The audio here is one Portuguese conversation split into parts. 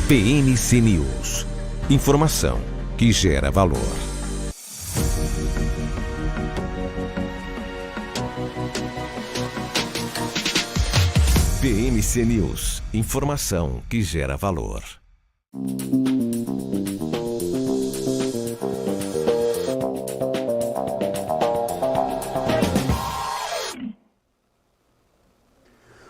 PNC News. Informação que gera valor. PNC News. Informação que gera valor.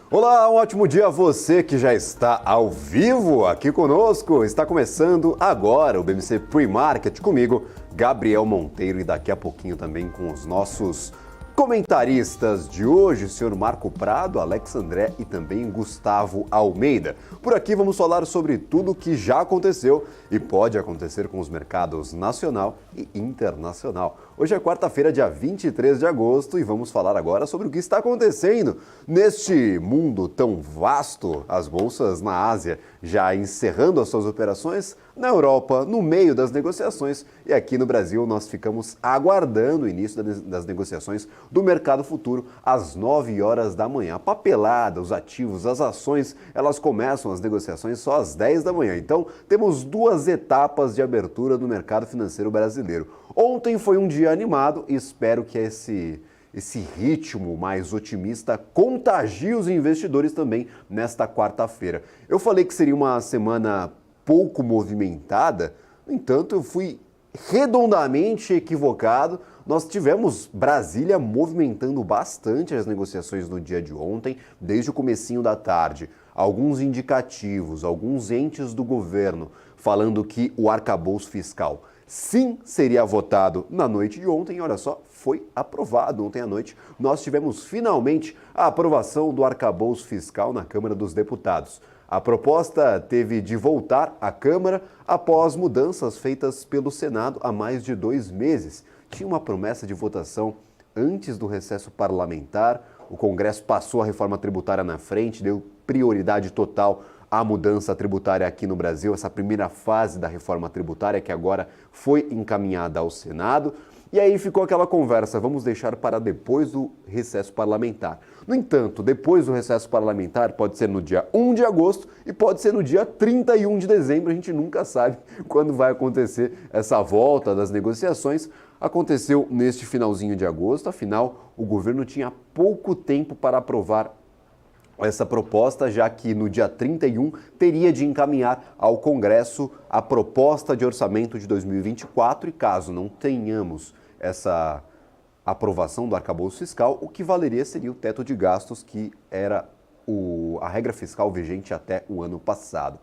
Olá, um ótimo dia a você que já está ao vivo aqui conosco. Está começando agora o BMC Pre-Market comigo, Gabriel Monteiro, e daqui a pouquinho também com os nossos comentaristas de hoje, o senhor Marco Prado, Alex André e também Gustavo Almeida. Por aqui vamos falar sobre tudo o que já aconteceu e pode acontecer com os mercados nacional e internacional. Hoje é quarta-feira, dia 23 de agosto, e vamos falar agora sobre o que está acontecendo neste mundo tão vasto. As bolsas na Ásia já encerrando as suas operações, na Europa no meio das negociações, e aqui no Brasil nós ficamos aguardando o início das negociações do mercado futuro às 9 horas da manhã. A papelada, os ativos, as ações, elas começam as negociações só às 10 da manhã. Então temos duas etapas de abertura do mercado financeiro brasileiro. Ontem foi um dia animado e espero que esse ritmo mais otimista contagie os investidores também nesta quarta-feira. Eu falei que seria uma semana pouco movimentada, no entanto eu fui redondamente equivocado. Nós tivemos Brasília movimentando bastante as negociações no dia de ontem, desde o comecinho da tarde. Alguns indicativos, alguns entes do governo falando que o arcabouço fiscal sim seria votado na noite de ontem. Olha só, foi aprovado ontem à noite. Nós tivemos finalmente a aprovação do arcabouço fiscal na Câmara dos Deputados. A proposta teve de voltar à Câmara após mudanças feitas pelo Senado há mais de 2 meses. Tinha uma promessa de votação antes do recesso parlamentar. O Congresso passou a reforma tributária na frente, deu prioridade total à mudança tributária aqui no Brasil, essa primeira fase da reforma tributária que agora foi encaminhada ao Senado. E aí ficou aquela conversa, vamos deixar para depois do recesso parlamentar. No entanto, depois do recesso parlamentar pode ser no dia 1 de agosto e pode ser no dia 31 de dezembro, a gente nunca sabe quando vai acontecer essa volta das negociações. Aconteceu neste finalzinho de agosto, afinal o governo tinha pouco tempo para aprovar essa proposta, já que no dia 31 teria de encaminhar ao Congresso a proposta de orçamento de 2024 e caso não tenhamos essa aprovação do arcabouço fiscal, o que valeria seria o teto de gastos, que era a regra fiscal vigente até o ano passado.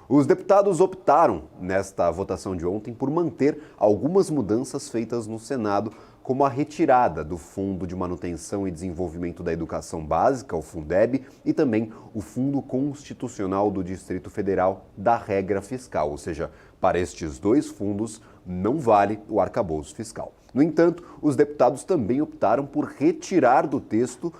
Os deputados optaram, nesta votação de ontem, por manter algumas mudanças feitas no Senado, como a retirada do Fundo de Manutenção e Desenvolvimento da Educação Básica, o Fundeb, e também o Fundo Constitucional do Distrito Federal da regra fiscal, ou seja, para estes dois fundos não vale o arcabouço fiscal. No entanto, os deputados também optaram por retirar do texto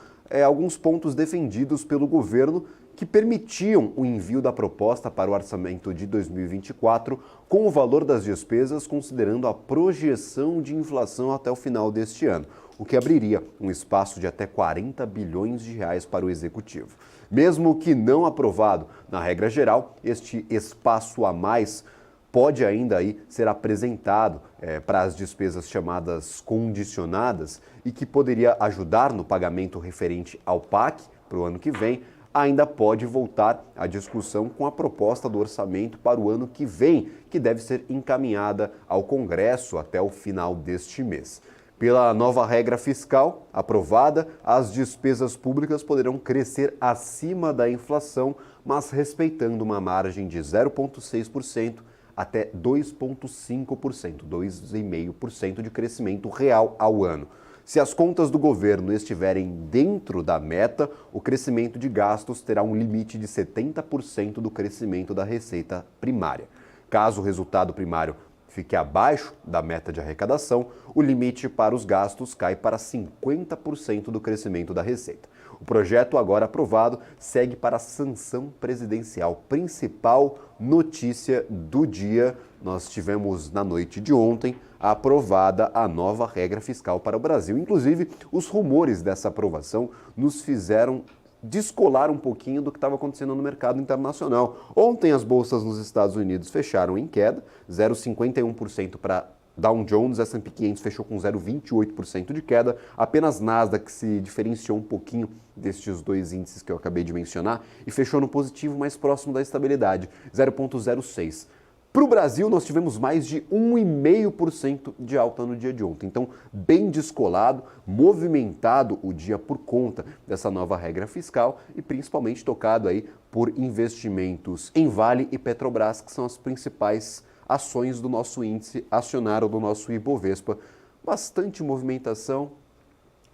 alguns pontos defendidos pelo governo que permitiam o envio da proposta para o orçamento de 2024 com o valor das despesas considerando a projeção de inflação até o final deste ano, o que abriria um espaço de até 40 bilhões de reais para o Executivo. Mesmo que não aprovado na regra geral, este espaço a mais pode ainda aí ser apresentado para as despesas chamadas condicionadas e que poderia ajudar no pagamento referente ao PAC para o ano que vem. Ainda pode voltar à discussão com a proposta do orçamento para o ano que vem, que deve ser encaminhada ao Congresso até o final deste mês. Pela nova regra fiscal aprovada, as despesas públicas poderão crescer acima da inflação, mas respeitando uma margem de 0,6% até 2,5%, 2,5% de crescimento real ao ano. Se as contas do governo estiverem dentro da meta, o crescimento de gastos terá um limite de 70% do crescimento da receita primária. Caso o resultado primário fique abaixo da meta de arrecadação, o limite para os gastos cai para 50% do crescimento da receita. O projeto, agora aprovado, segue para a sanção presidencial. Principal notícia do dia, nós tivemos na noite de ontem aprovada a nova regra fiscal para o Brasil. Inclusive, os rumores dessa aprovação nos fizeram descolar um pouquinho do que estava acontecendo no mercado internacional. Ontem as bolsas nos Estados Unidos fecharam em queda, 0,51% para Dow Jones, S&P 500 fechou com 0,28% de queda, apenas Nasdaq se diferenciou um pouquinho destes dois índices que eu acabei de mencionar e fechou no positivo mais próximo da estabilidade, 0,06%. Para o Brasil, nós tivemos mais de 1,5% de alta no dia de ontem. Então, bem descolado, movimentado o dia por conta dessa nova regra fiscal e principalmente tocado aí por investimentos em Vale e Petrobras, que são as principais ações do nosso índice acionário, do nosso Ibovespa. Bastante movimentação.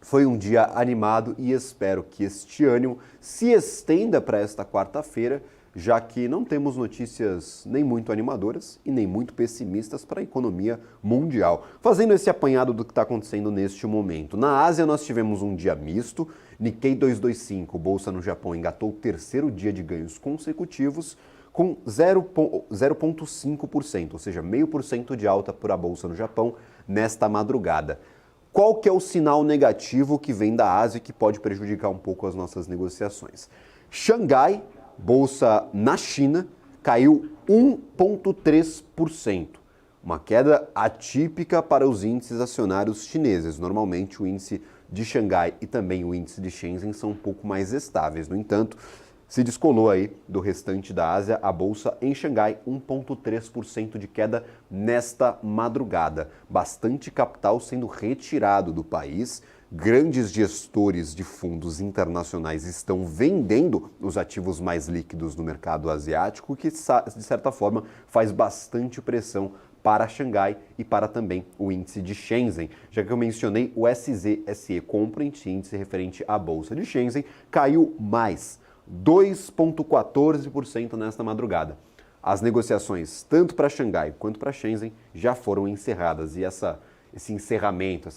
Foi um dia animado e espero que este ânimo se estenda para esta quarta-feira, já que não temos notícias nem muito animadoras e nem muito pessimistas para a economia mundial. Fazendo esse apanhado do que está acontecendo neste momento. Na Ásia nós tivemos um dia misto, Nikkei 225, bolsa no Japão, engatou o terceiro dia de ganhos consecutivos com 0,5%, ou seja, 0,5% de alta para a bolsa no Japão nesta madrugada. Qual que é o sinal negativo que vem da Ásia e que pode prejudicar um pouco as nossas negociações? Xangai, bolsa na China, caiu 1,3%. Uma queda atípica para os índices acionários chineses. Normalmente o índice de Xangai e também o índice de Shenzhen são um pouco mais estáveis. No entanto, se descolou aí do restante da Ásia, a bolsa em Xangai, 1,3% de queda nesta madrugada. Bastante capital sendo retirado do país. Grandes gestores de fundos internacionais estão vendendo os ativos mais líquidos no mercado asiático, que de certa forma faz bastante pressão para Xangai e para também o índice de Shenzhen. Já que eu mencionei o SZSE Component, índice referente à bolsa de Shenzhen, caiu mais 2,14% nesta madrugada. As negociações, tanto para Xangai quanto para Shenzhen, já foram encerradas. E esse encerramento,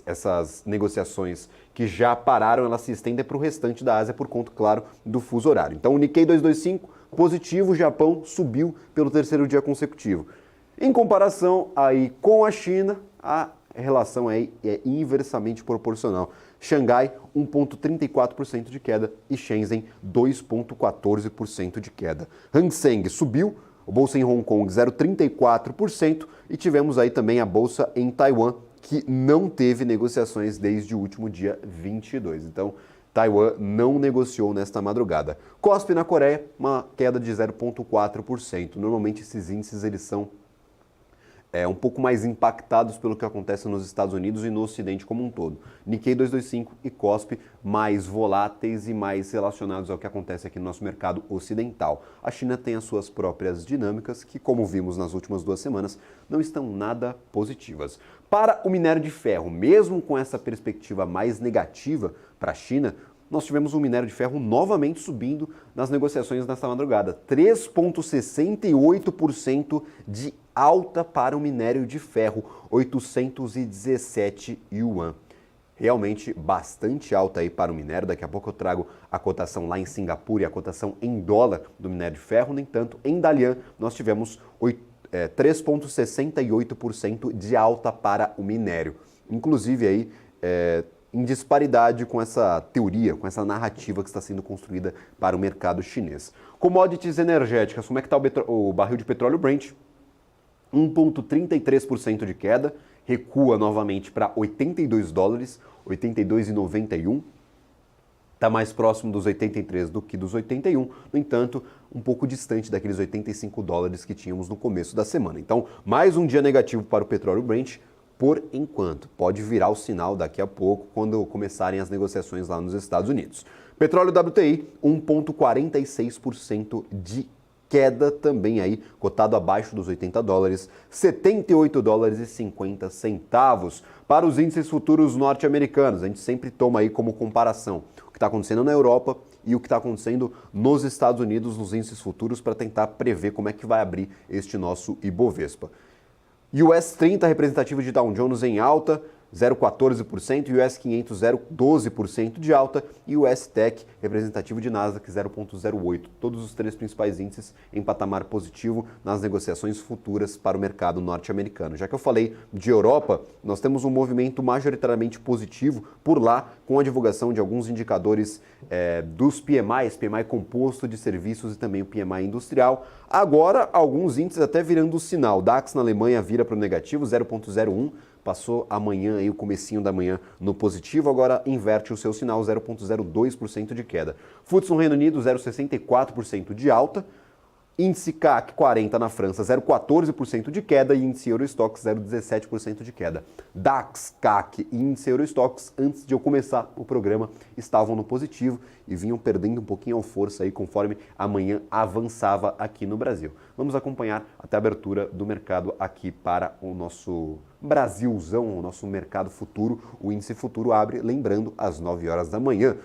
essas negociações que já pararam, elas se estendem para o restante da Ásia por conta, claro, do fuso horário. Então, o Nikkei 225, positivo, o Japão subiu pelo terceiro dia consecutivo. Em comparação aí com a China, a relação aí é inversamente proporcional. Xangai, 1,34% de queda e Shenzhen, 2,14% de queda. Hang Seng subiu, a bolsa em Hong Kong, 0,34% e tivemos aí também a bolsa em Taiwan, que não teve negociações desde o último dia 22. Então, Taiwan não negociou nesta madrugada. Kospi na Coreia, uma queda de 0,4%. Normalmente esses índices eles são um pouco mais impactados pelo que acontece nos Estados Unidos e no Ocidente como um todo. Nikkei 225 e Kospi mais voláteis e mais relacionados ao que acontece aqui no nosso mercado ocidental. A China tem as suas próprias dinâmicas que, como vimos nas últimas 2 semanas, não estão nada positivas. Para o minério de ferro, mesmo com essa perspectiva mais negativa para a China, nós tivemos o minério de ferro novamente subindo nas negociações nesta madrugada. 3,68% de alta para o minério de ferro, 817 yuan. Realmente bastante alta aí para o minério. Daqui a pouco eu trago a cotação lá em Singapura e a cotação em dólar do minério de ferro. No entanto, em Dalian nós tivemos 3,68% de alta para o minério. Inclusive aí em disparidade com essa teoria, com essa narrativa que está sendo construída para o mercado chinês. Commodities energéticas, como é que está o barril de petróleo Brent? 1,33% de queda, recua novamente para 82 dólares, 82,91. Está mais próximo dos 83 do que dos 81, no entanto, um pouco distante daqueles 85 dólares que tínhamos no começo da semana. Então, mais um dia negativo para o petróleo Brent, por enquanto. Pode virar o sinal daqui a pouco, quando começarem as negociações lá nos Estados Unidos. Petróleo WTI, 1,46% de queda também aí, cotado abaixo dos 80 dólares, 78 dólares e 50 centavos. Para os índices futuros norte-americanos, a gente sempre toma aí como comparação o que está acontecendo na Europa e o que está acontecendo nos Estados Unidos nos índices futuros para tentar prever como é que vai abrir este nosso Ibovespa. US 30 representativo de Dow Jones em alta, 0,14%, e o S500 0,12% de alta e o S-Tech, representativo de Nasdaq, 0,08%. Todos os três principais índices em patamar positivo nas negociações futuras para o mercado norte-americano. Já que eu falei de Europa, nós temos um movimento majoritariamente positivo por lá, com a divulgação de alguns indicadores dos PMIs, PMI composto de serviços e também o PMI industrial. Agora, alguns índices até virando o sinal. DAX na Alemanha vira para o negativo, 0,01%. Passou amanhã, aí, o comecinho da manhã no positivo, agora inverte o seu sinal, 0,02% de queda. FTSE no Reino Unido, 0,64% de alta. Índice CAC 40 na França, 0,14% de queda e índice Eurostoxx 0,17% de queda. DAX, CAC e índice Eurostoxx, antes de eu começar o programa, estavam no positivo e vinham perdendo um pouquinho a força aí conforme a manhã avançava aqui no Brasil. Vamos acompanhar até a abertura do mercado aqui para o nosso Brasilzão, o nosso mercado futuro. O índice futuro abre, lembrando, às 9 horas da manhã.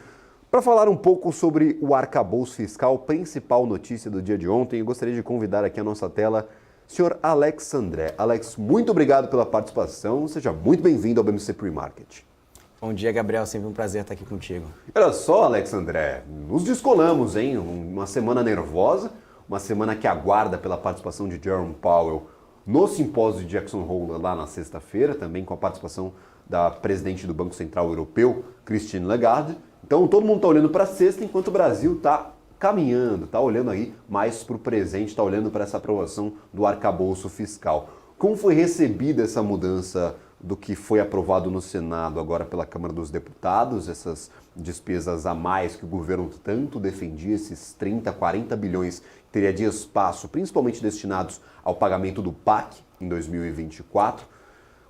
Para falar um pouco sobre o arcabouço fiscal, principal notícia do dia de ontem, eu gostaria de convidar aqui à nossa tela o senhor Alex André. Alex, muito obrigado pela participação, seja muito bem-vindo ao BMC Pre-Market. Bom dia, Gabriel, sempre um prazer estar aqui contigo. Olha só, Alex André, nos descolamos, hein? Uma semana nervosa, uma semana que aguarda pela participação de Jerome Powell no simpósio de Jackson Hole lá na sexta-feira, também com a participação da presidente do Banco Central Europeu, Christine Lagarde. Então todo mundo está olhando para a sexta, enquanto o Brasil está caminhando, está olhando aí mais para o presente, está olhando para essa aprovação do arcabouço fiscal. Como foi recebida essa mudança do que foi aprovado no Senado agora pela Câmara dos Deputados, essas despesas a mais que o governo tanto defendia, esses 30, 40 bilhões que teria de espaço, principalmente destinados ao pagamento do PAC em 2024?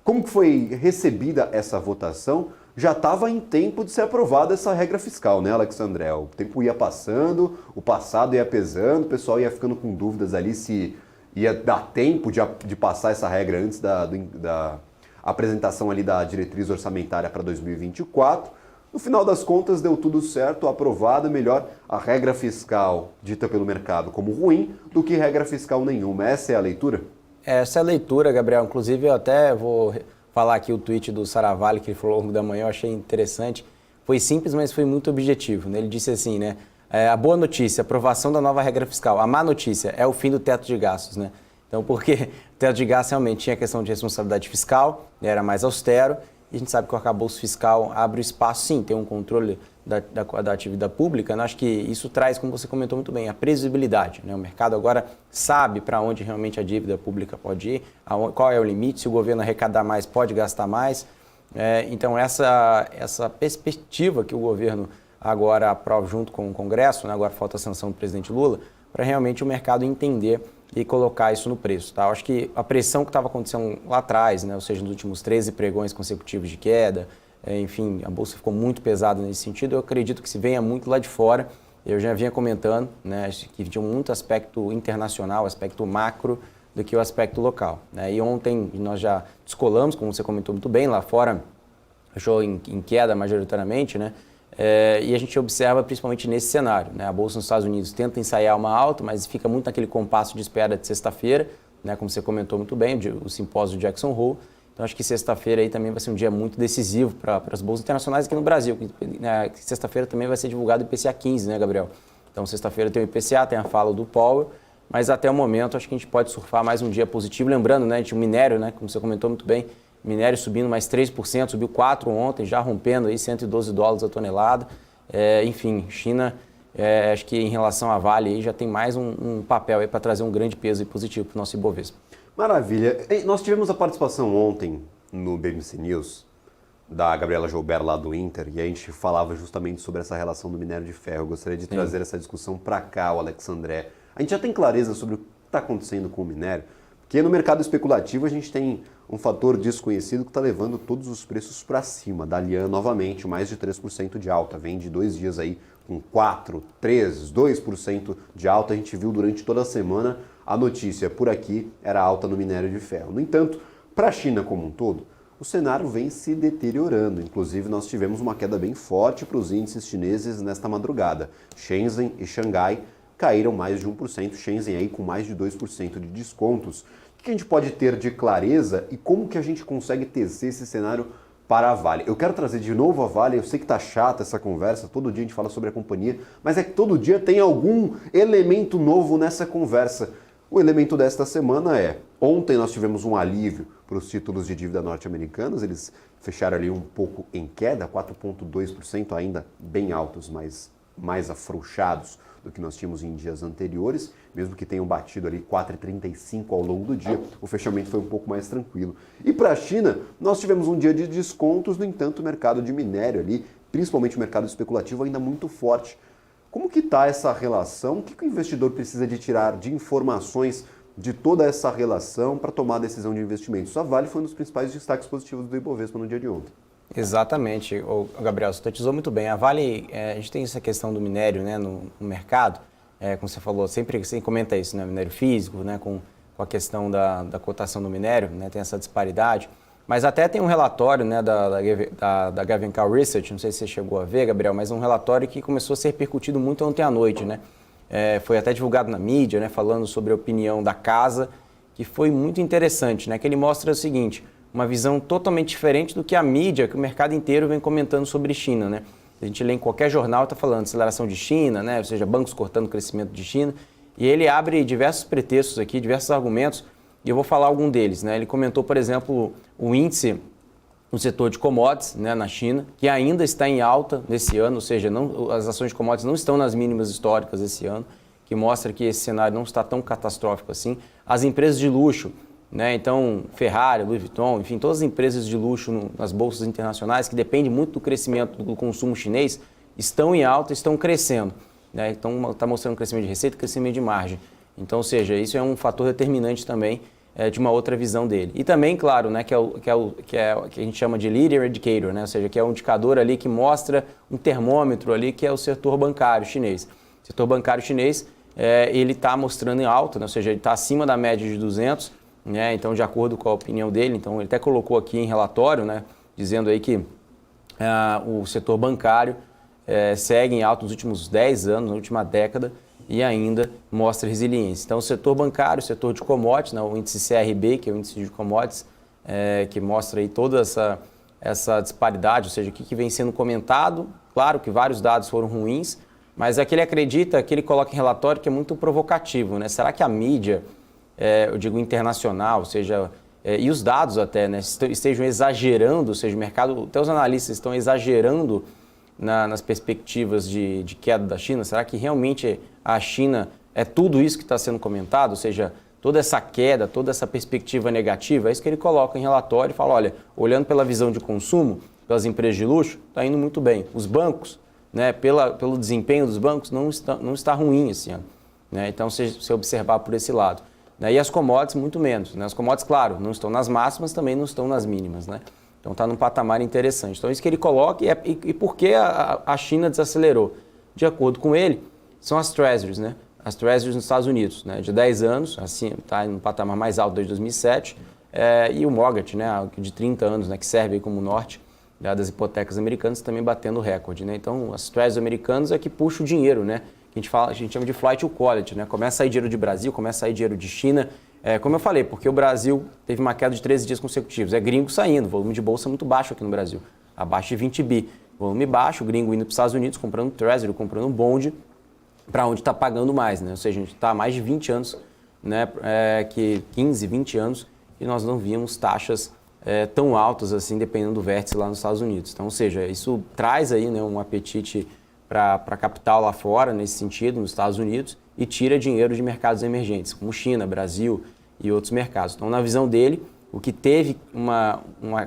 Como que foi recebida essa votação? Já estava em tempo de ser aprovada essa regra fiscal, né, Alex André? O tempo ia passando, o passado ia pesando, o pessoal ia ficando com dúvidas ali se ia dar tempo de passar essa regra antes da apresentação ali da diretriz orçamentária para 2024. No final das contas, deu tudo certo, aprovada, melhor a regra fiscal dita pelo mercado como ruim do que regra fiscal nenhuma. Essa é a leitura? Essa é a leitura, Gabriel. Inclusive, eu até vou falar aqui o tweet do Saravalli, que ele falou ao longo da manhã, eu achei interessante. Foi simples, mas foi muito objetivo, né? Ele disse assim, né? A boa notícia, aprovação da nova regra fiscal. A má notícia é o fim do teto de gastos, né? Então, porque o teto de gastos realmente tinha a questão de responsabilidade fiscal, era mais austero, e a gente sabe que o arcabouço fiscal abre o espaço, sim, tem um controle da atividade pública. Eu acho que isso traz, como você comentou muito bem, a previsibilidade, né? O mercado agora sabe para onde realmente a dívida pública pode ir, qual é o limite, se o governo arrecadar mais, pode gastar mais. Então, essa perspectiva que o governo agora aprova junto com o Congresso, né? Agora falta a sanção do presidente Lula, para realmente o mercado entender e colocar isso no preço. Tá? Eu acho que a pressão que estava acontecendo lá atrás, né? Ou seja, nos últimos 13 pregões consecutivos de queda, enfim, a bolsa ficou muito pesada nesse sentido. Eu acredito que se venha muito lá de fora. Eu já vinha comentando, né, que tinha muito aspecto internacional, aspecto macro, do que o aspecto local, né? E ontem nós já descolamos, como você comentou muito bem, lá fora fechou em queda majoritariamente, né? E a gente observa principalmente nesse cenário, né? A bolsa nos Estados Unidos tenta ensaiar uma alta, mas fica muito naquele compasso de espera de sexta-feira, né? Como você comentou muito bem, o simpósio de Jackson Hole. Então, acho que sexta-feira aí também vai ser um dia muito decisivo para as bolsas internacionais aqui no Brasil. Sexta-feira também vai ser divulgado o IPCA 15, né, Gabriel? Então, sexta-feira tem o IPCA, tem a fala do Powell, mas até o momento acho que a gente pode surfar mais um dia positivo. Lembrando, né, o minério, né, como você comentou muito bem, minério subindo mais 3%, subiu 4% ontem, já rompendo aí $112 a tonelada. Enfim, China, acho que em relação à Vale aí já tem mais um papel aí para trazer um grande peso e positivo para o nosso Ibovespa. Maravilha. Nós tivemos a participação ontem no BMC News da Gabriela Joubert lá do Inter e a gente falava justamente sobre essa relação do minério de ferro. Eu gostaria de trazer essa discussão para cá, o Alex André. A gente já tem clareza sobre o que está acontecendo com o minério, porque no mercado especulativo a gente tem um fator desconhecido que está levando todos os preços para cima. Dalian, novamente, mais de 3% de alta. Vem de 2 dias aí com 4%, 3%, 2% de alta. A gente viu durante toda a semana a notícia por aqui era alta no minério de ferro. No entanto, para a China como um todo, o cenário vem se deteriorando. Inclusive, nós tivemos uma queda bem forte para os índices chineses nesta madrugada. Shenzhen e Xangai caíram mais de 1%, Shenzhen aí com mais de 2% de descontos. O que a gente pode ter de clareza e como que a gente consegue tecer esse cenário para a Vale. Eu quero trazer de novo a Vale, eu sei que está chata essa conversa, todo dia a gente fala sobre a companhia, mas é que todo dia tem algum elemento novo nessa conversa. O elemento desta semana é, ontem nós tivemos um alívio para os títulos de dívida norte-americanos, eles fecharam ali um pouco em queda, 4,2%, ainda bem altos, mas mais afrouxados do que nós tínhamos em dias anteriores, mesmo que tenham batido ali 4,35 ao longo do dia, o fechamento foi um pouco mais tranquilo. E para a China, nós tivemos um dia de descontos, no entanto, o mercado de minério ali, principalmente o mercado especulativo, ainda muito forte. Como que está essa relação? O que o investidor precisa de tirar de informações de toda essa relação para tomar a decisão de investimentos? A Vale foi um dos principais destaques positivos do Ibovespa no dia de ontem. Exatamente, o Gabriel, você sintetizou muito bem. A Vale, a gente tem essa questão do minério, né, no mercado, como você falou, sempre você comenta isso, né, minério físico, né, com a questão da cotação do minério, né, tem essa disparidade. Mas até tem um relatório, né, da Gavencal Research, não sei se você chegou a ver, Gabriel, mas um relatório que começou a ser repercutido muito ontem à noite, né? Foi até divulgado na mídia, né, falando sobre a opinião da casa, que foi muito interessante, né, que ele mostra o seguinte: uma visão totalmente diferente do que a mídia, que o mercado inteiro vem comentando sobre China, né? A gente lê em qualquer jornal, está falando de aceleração de China, né? Ou seja, bancos cortando o crescimento de China, e ele abre diversos pretextos aqui, diversos argumentos, e eu vou falar algum deles, né? Ele comentou, por exemplo, o índice no setor de commodities, né, na China, que ainda está em alta nesse ano, ou seja, as ações de commodities não estão nas mínimas históricas esse ano, que mostra que esse cenário não está tão catastrófico assim. As empresas de luxo, né? Então, Ferrari, Louis Vuitton, enfim, todas as empresas de luxo nas bolsas internacionais, que dependem muito do crescimento do consumo chinês, estão em alta, estão crescendo, né? Então, está mostrando crescimento de receita e crescimento de margem. Então, ou seja, isso é um fator determinante também de uma outra visão dele. E também, claro, né, que a gente chama de leader indicator, né? Ou seja, que é um indicador ali que mostra um termômetro ali, que é o setor bancário chinês. O setor bancário chinês, ele está mostrando em alta, né? Ou seja, ele está acima da média de 200, né? Então, de acordo com a opinião dele, então ele até colocou aqui em relatório, né, dizendo aí que o setor bancário segue em alta nos últimos 10 anos, na última década, e ainda mostra resiliência. Então, o setor bancário, o setor de commodities, né, o índice CRB, que é o índice de commodities, que mostra aí toda essa disparidade, ou seja, o que vem sendo comentado. Claro que vários dados foram ruins, mas é que ele acredita, que ele coloca em relatório, que é muito provocativo, né? Será que a mídia, eu digo internacional, ou seja, e os dados até, né, estejam exagerando, ou seja, o mercado, até os analistas estão exagerando nas perspectivas de queda da China? Será que realmente a China é tudo isso que está sendo comentado? Ou seja, toda essa queda, toda essa perspectiva negativa? É isso que ele coloca em relatório e fala, olha, olhando pela visão de consumo, pelas empresas de luxo, está indo muito bem. Os bancos, né, pelo desempenho dos bancos, não está ruim esse ano, né? Então, se observar por esse lado. E as commodities, muito menos, né? As commodities, claro, não estão nas máximas, também não estão nas mínimas, né? Então está num patamar interessante. Então isso que ele coloca, e por que a China desacelerou? De acordo com ele, são as Treasuries, né? As Treasuries nos Estados Unidos, né? De 10 anos, assim, está no patamar mais alto desde 2007, e o mortgage, né? De 30 anos, né? Que serve aí como norte das hipotecas americanas, também batendo recorde, né? Então as Treasuries americanas é que puxa o dinheiro, né? A gente chama de flight to quality, né? Começa a sair dinheiro de Brasil, começa a sair dinheiro de China. Como eu falei, porque o Brasil teve uma queda de 13 dias consecutivos. É gringo saindo, volume de bolsa muito baixo aqui no Brasil, abaixo de 20 bi. Volume baixo, gringo indo para os Estados Unidos, comprando Treasury, comprando bond, para onde está pagando mais, né? Ou seja, a gente está há mais de 20 anos, né? 15, 20 anos, e nós não víamos taxas tão altas assim, dependendo do vértice lá nos Estados Unidos. Então, ou seja, isso traz aí, né, um apetite para capital lá fora, nesse sentido, nos Estados Unidos, e tira dinheiro de mercados emergentes, como China, Brasil e outros mercados. Então, na visão dele, o que teve uma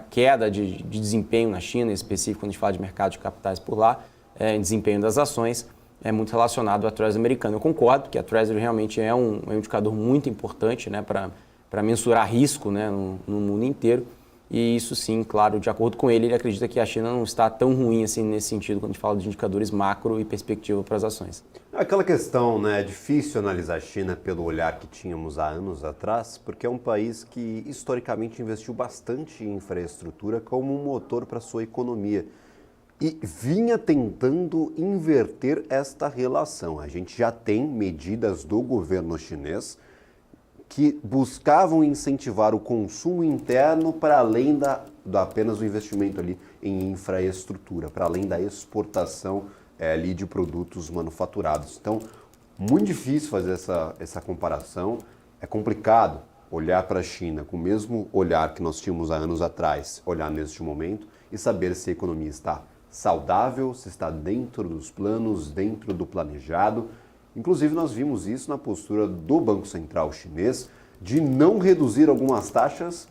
queda de desempenho na China, em específico, quando a gente fala de mercado de capitais por lá, em desempenho das ações, é muito relacionado à Treasury americana. Eu concordo que a Treasury realmente é um indicador muito importante, né, para mensurar risco, né, no mundo inteiro. E isso sim, claro, de acordo com ele, ele acredita que a China não está tão ruim assim nesse sentido quando a gente fala de indicadores macro e perspectiva para as ações. Aquela questão, né, é difícil analisar a China pelo olhar que tínhamos há anos atrás, porque é um país que historicamente investiu bastante em infraestrutura como um motor para a sua economia e vinha tentando inverter esta relação. A gente já tem medidas do governo chinês que buscavam incentivar o consumo interno para além da apenas o investimento ali em infraestrutura, para além da exportação ali de produtos manufaturados. Então, muito difícil fazer essa comparação, é complicado olhar para a China com o mesmo olhar que nós tínhamos há anos atrás, olhar neste momento e saber se a economia está saudável, se está dentro dos planos, dentro do planejado. Inclusive, nós vimos isso na postura do Banco Central chinês de não reduzir algumas taxas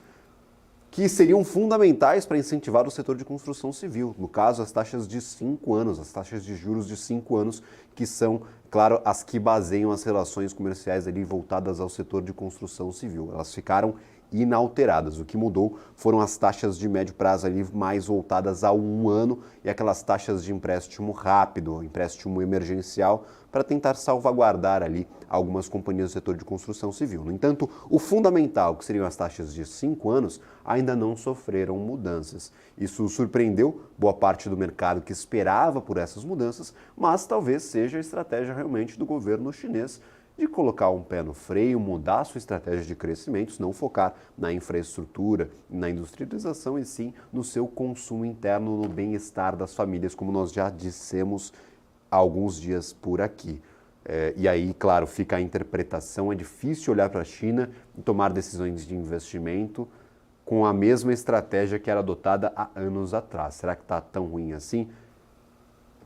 que seriam fundamentais para incentivar o setor de construção civil. No caso, as taxas de 5 anos, as taxas de juros de 5 anos, que são, claro, as que baseiam as relações comerciais ali voltadas ao setor de construção civil. Elas ficaram inalteradas. O que mudou foram as taxas de médio prazo ali mais voltadas a 1 ano e aquelas taxas de empréstimo rápido, empréstimo emergencial, para tentar salvaguardar ali algumas companhias do setor de construção civil. No entanto, o fundamental, que seriam as taxas de 5 anos, ainda não sofreram mudanças. Isso surpreendeu boa parte do mercado que esperava por essas mudanças, mas talvez seja a estratégia realmente do governo chinês de colocar um pé no freio, mudar a sua estratégia de crescimento, não focar na infraestrutura, na industrialização e sim no seu consumo interno, no bem-estar das famílias, como nós já dissemos há alguns dias por aqui. E aí, claro, fica a interpretação, é difícil olhar para a China e tomar decisões de investimento com a mesma estratégia que era adotada há anos atrás. Será que está tão ruim assim?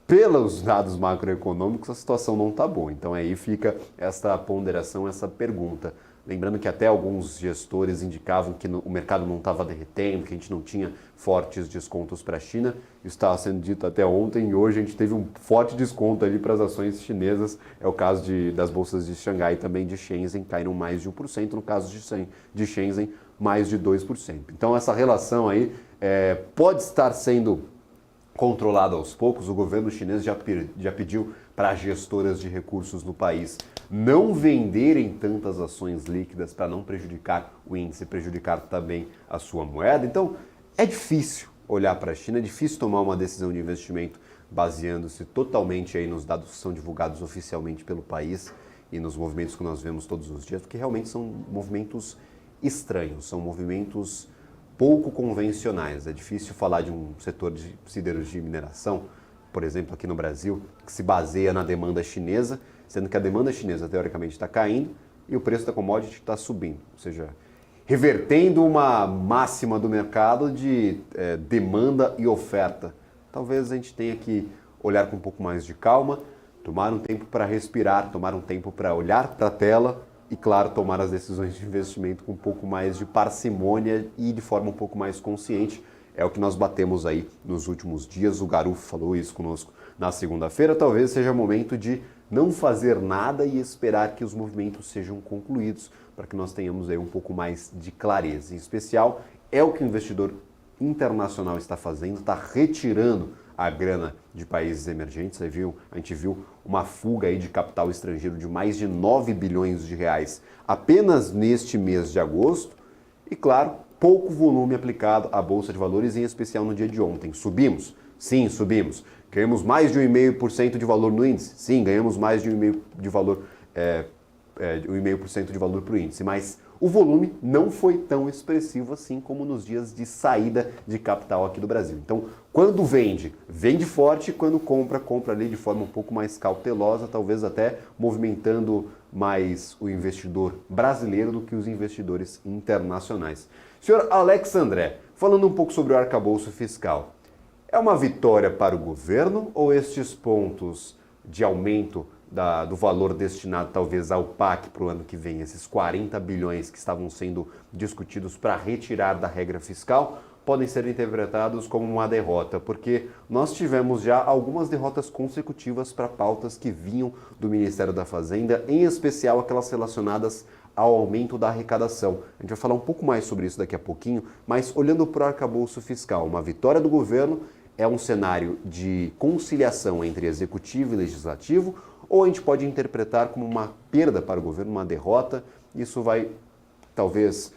Pelos dados macroeconômicos, a situação não está boa. Então aí fica essa ponderação, essa pergunta. Lembrando que até alguns gestores indicavam que o mercado não estava derretendo, que a gente não tinha fortes descontos para a China. Isso estava sendo dito até ontem e hoje a gente teve um forte desconto ali para as ações chinesas. É o caso das bolsas de Xangai e também de Shenzhen, caíram mais de 1%. No caso de Shenzhen, mais de 2%. Então essa relação aí pode estar sendo controlado aos poucos. O governo chinês já pediu para as gestoras de recursos no país não venderem tantas ações líquidas para não prejudicar o índice, prejudicar também a sua moeda. Então, é difícil olhar para a China, é difícil tomar uma decisão de investimento baseando-se totalmente aí nos dados que são divulgados oficialmente pelo país e nos movimentos que nós vemos todos os dias, porque realmente são movimentos estranhos, são movimentos pouco convencionais. É difícil falar de um setor de siderurgia e mineração, por exemplo, aqui no Brasil, que se baseia na demanda chinesa, sendo que a demanda chinesa, teoricamente, está caindo e o preço da commodity está subindo. Ou seja, revertendo uma máxima do mercado de demanda e oferta. Talvez a gente tenha que olhar com um pouco mais de calma, tomar um tempo para respirar, tomar um tempo para olhar para a tela e, claro, tomar as decisões de investimento com um pouco mais de parcimônia e de forma um pouco mais consciente. É o que nós batemos aí nos últimos dias. O Garufo falou isso conosco na segunda-feira. Talvez seja o momento de não fazer nada e esperar que os movimentos sejam concluídos para que nós tenhamos aí um pouco mais de clareza. Em especial, é o que o investidor internacional está fazendo, está retirando a grana de países emergentes. A gente viu uma fuga aí de capital estrangeiro de mais de 9 bilhões de reais apenas neste mês de agosto. E, claro, pouco volume aplicado à Bolsa de Valores, em especial no dia de ontem. Subimos? Sim, subimos. Ganhamos mais de 1,5% de valor no índice? Sim, ganhamos mais de 1,5% de valor, 1,5% de valor para o índice, mas o volume não foi tão expressivo assim como nos dias de saída de capital aqui do Brasil. Então, quando vende, vende forte, quando compra, compra ali de forma um pouco mais cautelosa, talvez até movimentando mais o investidor brasileiro do que os investidores internacionais. Senhor Alex André, falando um pouco sobre o arcabouço fiscal, é uma vitória para o governo ou estes pontos de aumento do valor destinado talvez ao PAC para o ano que vem, esses 40 bilhões que estavam sendo discutidos para retirar da regra fiscal, podem ser interpretados como uma derrota, porque nós tivemos já algumas derrotas consecutivas para pautas que vinham do Ministério da Fazenda, em especial aquelas relacionadas ao aumento da arrecadação. A gente vai falar um pouco mais sobre isso daqui a pouquinho, mas olhando para o arcabouço fiscal, uma vitória do governo é um cenário de conciliação entre executivo e legislativo, ou a gente pode interpretar como uma perda para o governo, uma derrota. Isso vai, talvez,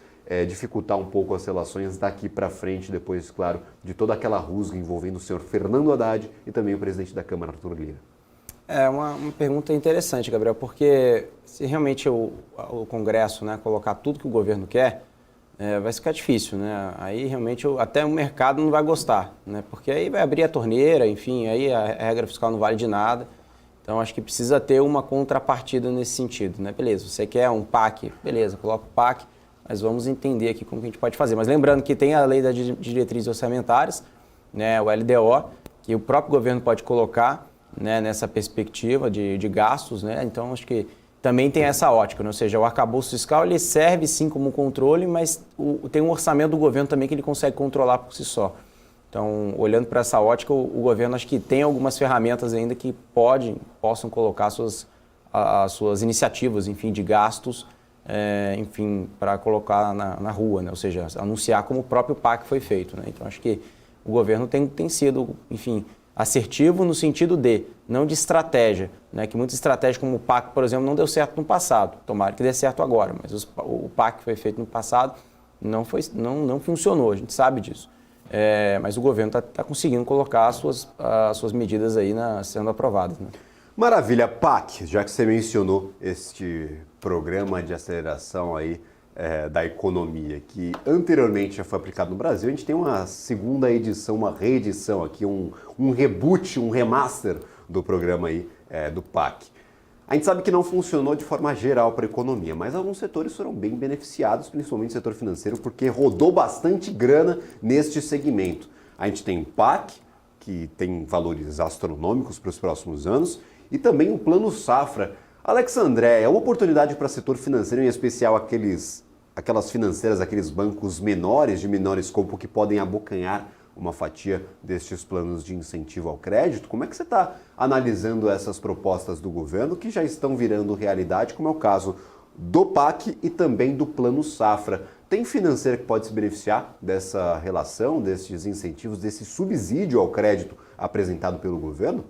dificultar um pouco as relações daqui para frente, depois, claro, de toda aquela rusga envolvendo o senhor Fernando Haddad e também o presidente da Câmara, Arthur Lira. É uma pergunta interessante, Gabriel, porque se realmente o Congresso, né, colocar tudo que o governo quer, vai ficar difícil, né? Aí realmente até o mercado não vai gostar, né? Porque aí vai abrir a torneira, enfim, aí a regra fiscal não vale de nada. Então acho que precisa ter uma contrapartida nesse sentido, né? Beleza, você quer um PAC, beleza, coloca o PAC, mas vamos entender aqui como que a gente pode fazer. Mas lembrando que tem a lei das diretrizes orçamentárias, né, o LDO, que o próprio governo pode colocar, né, nessa perspectiva de gastos, né? Então acho que também tem essa ótica, né? Ou seja, o arcabouço fiscal ele serve sim como controle, mas tem um orçamento do governo também que ele consegue controlar por si só. Então, olhando para essa ótica, o governo acho que tem algumas ferramentas ainda que possam colocar as suas iniciativas, enfim, de gastos, enfim, para colocar na rua, né? Ou seja, anunciar como o próprio PAC foi feito, né? Então, acho que o governo tem sido, enfim, assertivo no sentido não de estratégia, né? Que muitas estratégias como o PAC, por exemplo, não deu certo no passado. Tomara que dê certo agora, mas o PAC que foi feito no passado não funcionou, a gente sabe disso. Mas o governo está conseguindo colocar as suas medidas aí sendo aprovadas, né? Maravilha, PAC, já que você mencionou este programa de aceleração aí da economia, que anteriormente já foi aplicado no Brasil, a gente tem uma segunda edição, uma reedição aqui, um reboot, um remaster do programa aí do PAC. A gente sabe que não funcionou de forma geral para a economia, mas alguns setores foram bem beneficiados, principalmente o setor financeiro, porque rodou bastante grana neste segmento. A gente tem o PAC, que tem valores astronômicos para os próximos anos, e também o Plano Safra. Alex André, é uma oportunidade para o setor financeiro, em especial aquelas financeiras, aqueles bancos menores, de menor escopo, que podem abocanhar uma fatia destes planos de incentivo ao crédito? Como é que você está analisando essas propostas do governo que já estão virando realidade, como é o caso do PAC e também do Plano Safra? Tem financeira que pode se beneficiar dessa relação, desses incentivos, desse subsídio ao crédito apresentado pelo governo?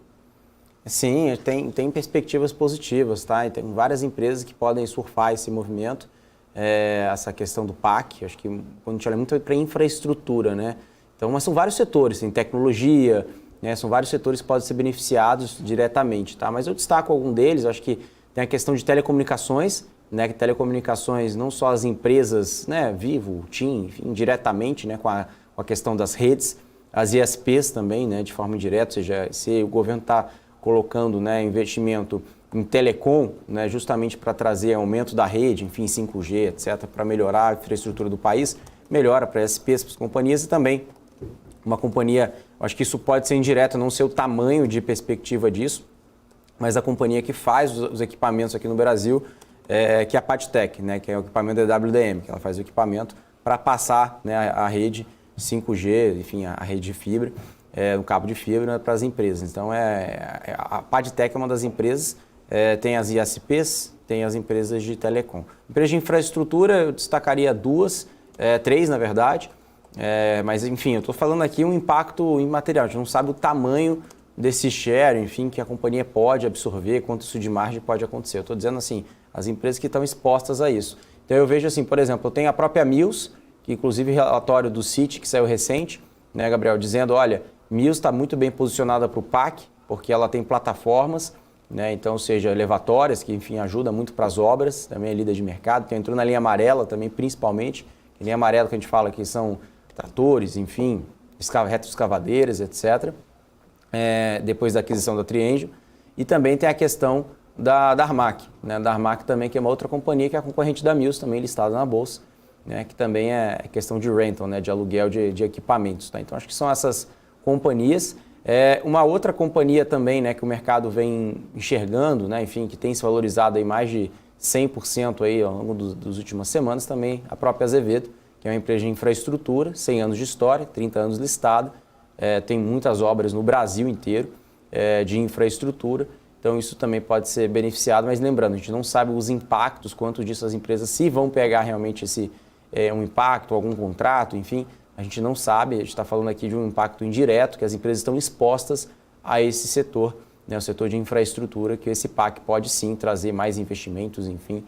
Sim, tem perspectivas positivas, tá? E tem várias empresas que podem surfar esse movimento, essa questão do PAC. Acho que quando a gente olha muito para infraestrutura, né? Então, mas são vários setores, tem tecnologia, né? São vários setores que podem ser beneficiados diretamente, tá? Mas eu destaco algum deles, acho que tem a questão de telecomunicações, né? Que telecomunicações, não só as empresas, né? Vivo, TIM, enfim, diretamente, né? Com a questão das redes, as ISPs também, né? De forma indireta, ou seja, se o governo está colocando, né, investimento em telecom, né, justamente para trazer aumento da rede, enfim, 5G, etc., para melhorar a infraestrutura do país, melhora para as ISPs, para as companhias e também uma companhia, acho que isso pode ser indireto, não ser o tamanho de perspectiva disso, mas a companhia que faz os equipamentos aqui no Brasil, que é a Padtech, né, que é o equipamento da WDM, que ela faz o equipamento para passar, né, a rede 5G, enfim, a rede de fibra, no cabo de fibra, né, para as empresas. Então, a Padtech é uma das empresas, tem as ISPs, tem as empresas de telecom. Empresas de infraestrutura, eu destacaria três, na verdade, mas, enfim, eu estou falando aqui um impacto imaterial, a gente não sabe o tamanho desse share, enfim, que a companhia pode absorver, quanto isso de margem pode acontecer. Eu estou dizendo assim, as empresas que estão expostas a isso. Então, eu vejo assim, por exemplo, eu tenho a própria Mills, que inclusive relatório do CIT, que saiu recente, né, Gabriel, dizendo, olha, Mills está muito bem posicionada para o PAC, porque ela tem plataformas, né? Então, ou seja, elevatórias, que enfim ajuda muito para as obras, também é líder de mercado, então, entrou na linha amarela também, principalmente, a linha amarela que a gente fala que são tratores, enfim, retroescavadeiras, etc., depois da aquisição da Triengine, e também tem a questão da Armac, né? Da Armac também, que é uma outra companhia que é a concorrente da Mills, também listada na Bolsa, né? Que também é questão de rental, né? De aluguel de equipamentos, tá? Então, acho que são essas companhias. Uma outra companhia também, né, que o mercado vem enxergando, né, enfim, que tem se valorizado aí mais de 100% aí ao longo das últimas semanas, também a própria Azevedo, que é uma empresa de infraestrutura, 100 anos de história, 30 anos listada, tem muitas obras no Brasil inteiro de infraestrutura, então isso também pode ser beneficiado, mas lembrando, a gente não sabe os impactos, quanto disso as empresas, se vão pegar realmente um impacto, algum contrato, enfim, a gente não sabe, a gente está falando aqui de um impacto indireto, que as empresas estão expostas a esse setor, né, o setor de infraestrutura, que esse PAC pode sim trazer mais investimentos, enfim,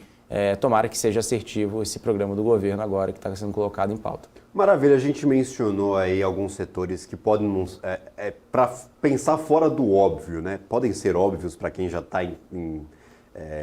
tomara que seja assertivo esse programa do governo agora que está sendo colocado em pauta. Maravilha, a gente mencionou aí alguns setores que podem, para pensar fora do óbvio, né? Podem ser óbvios para quem já está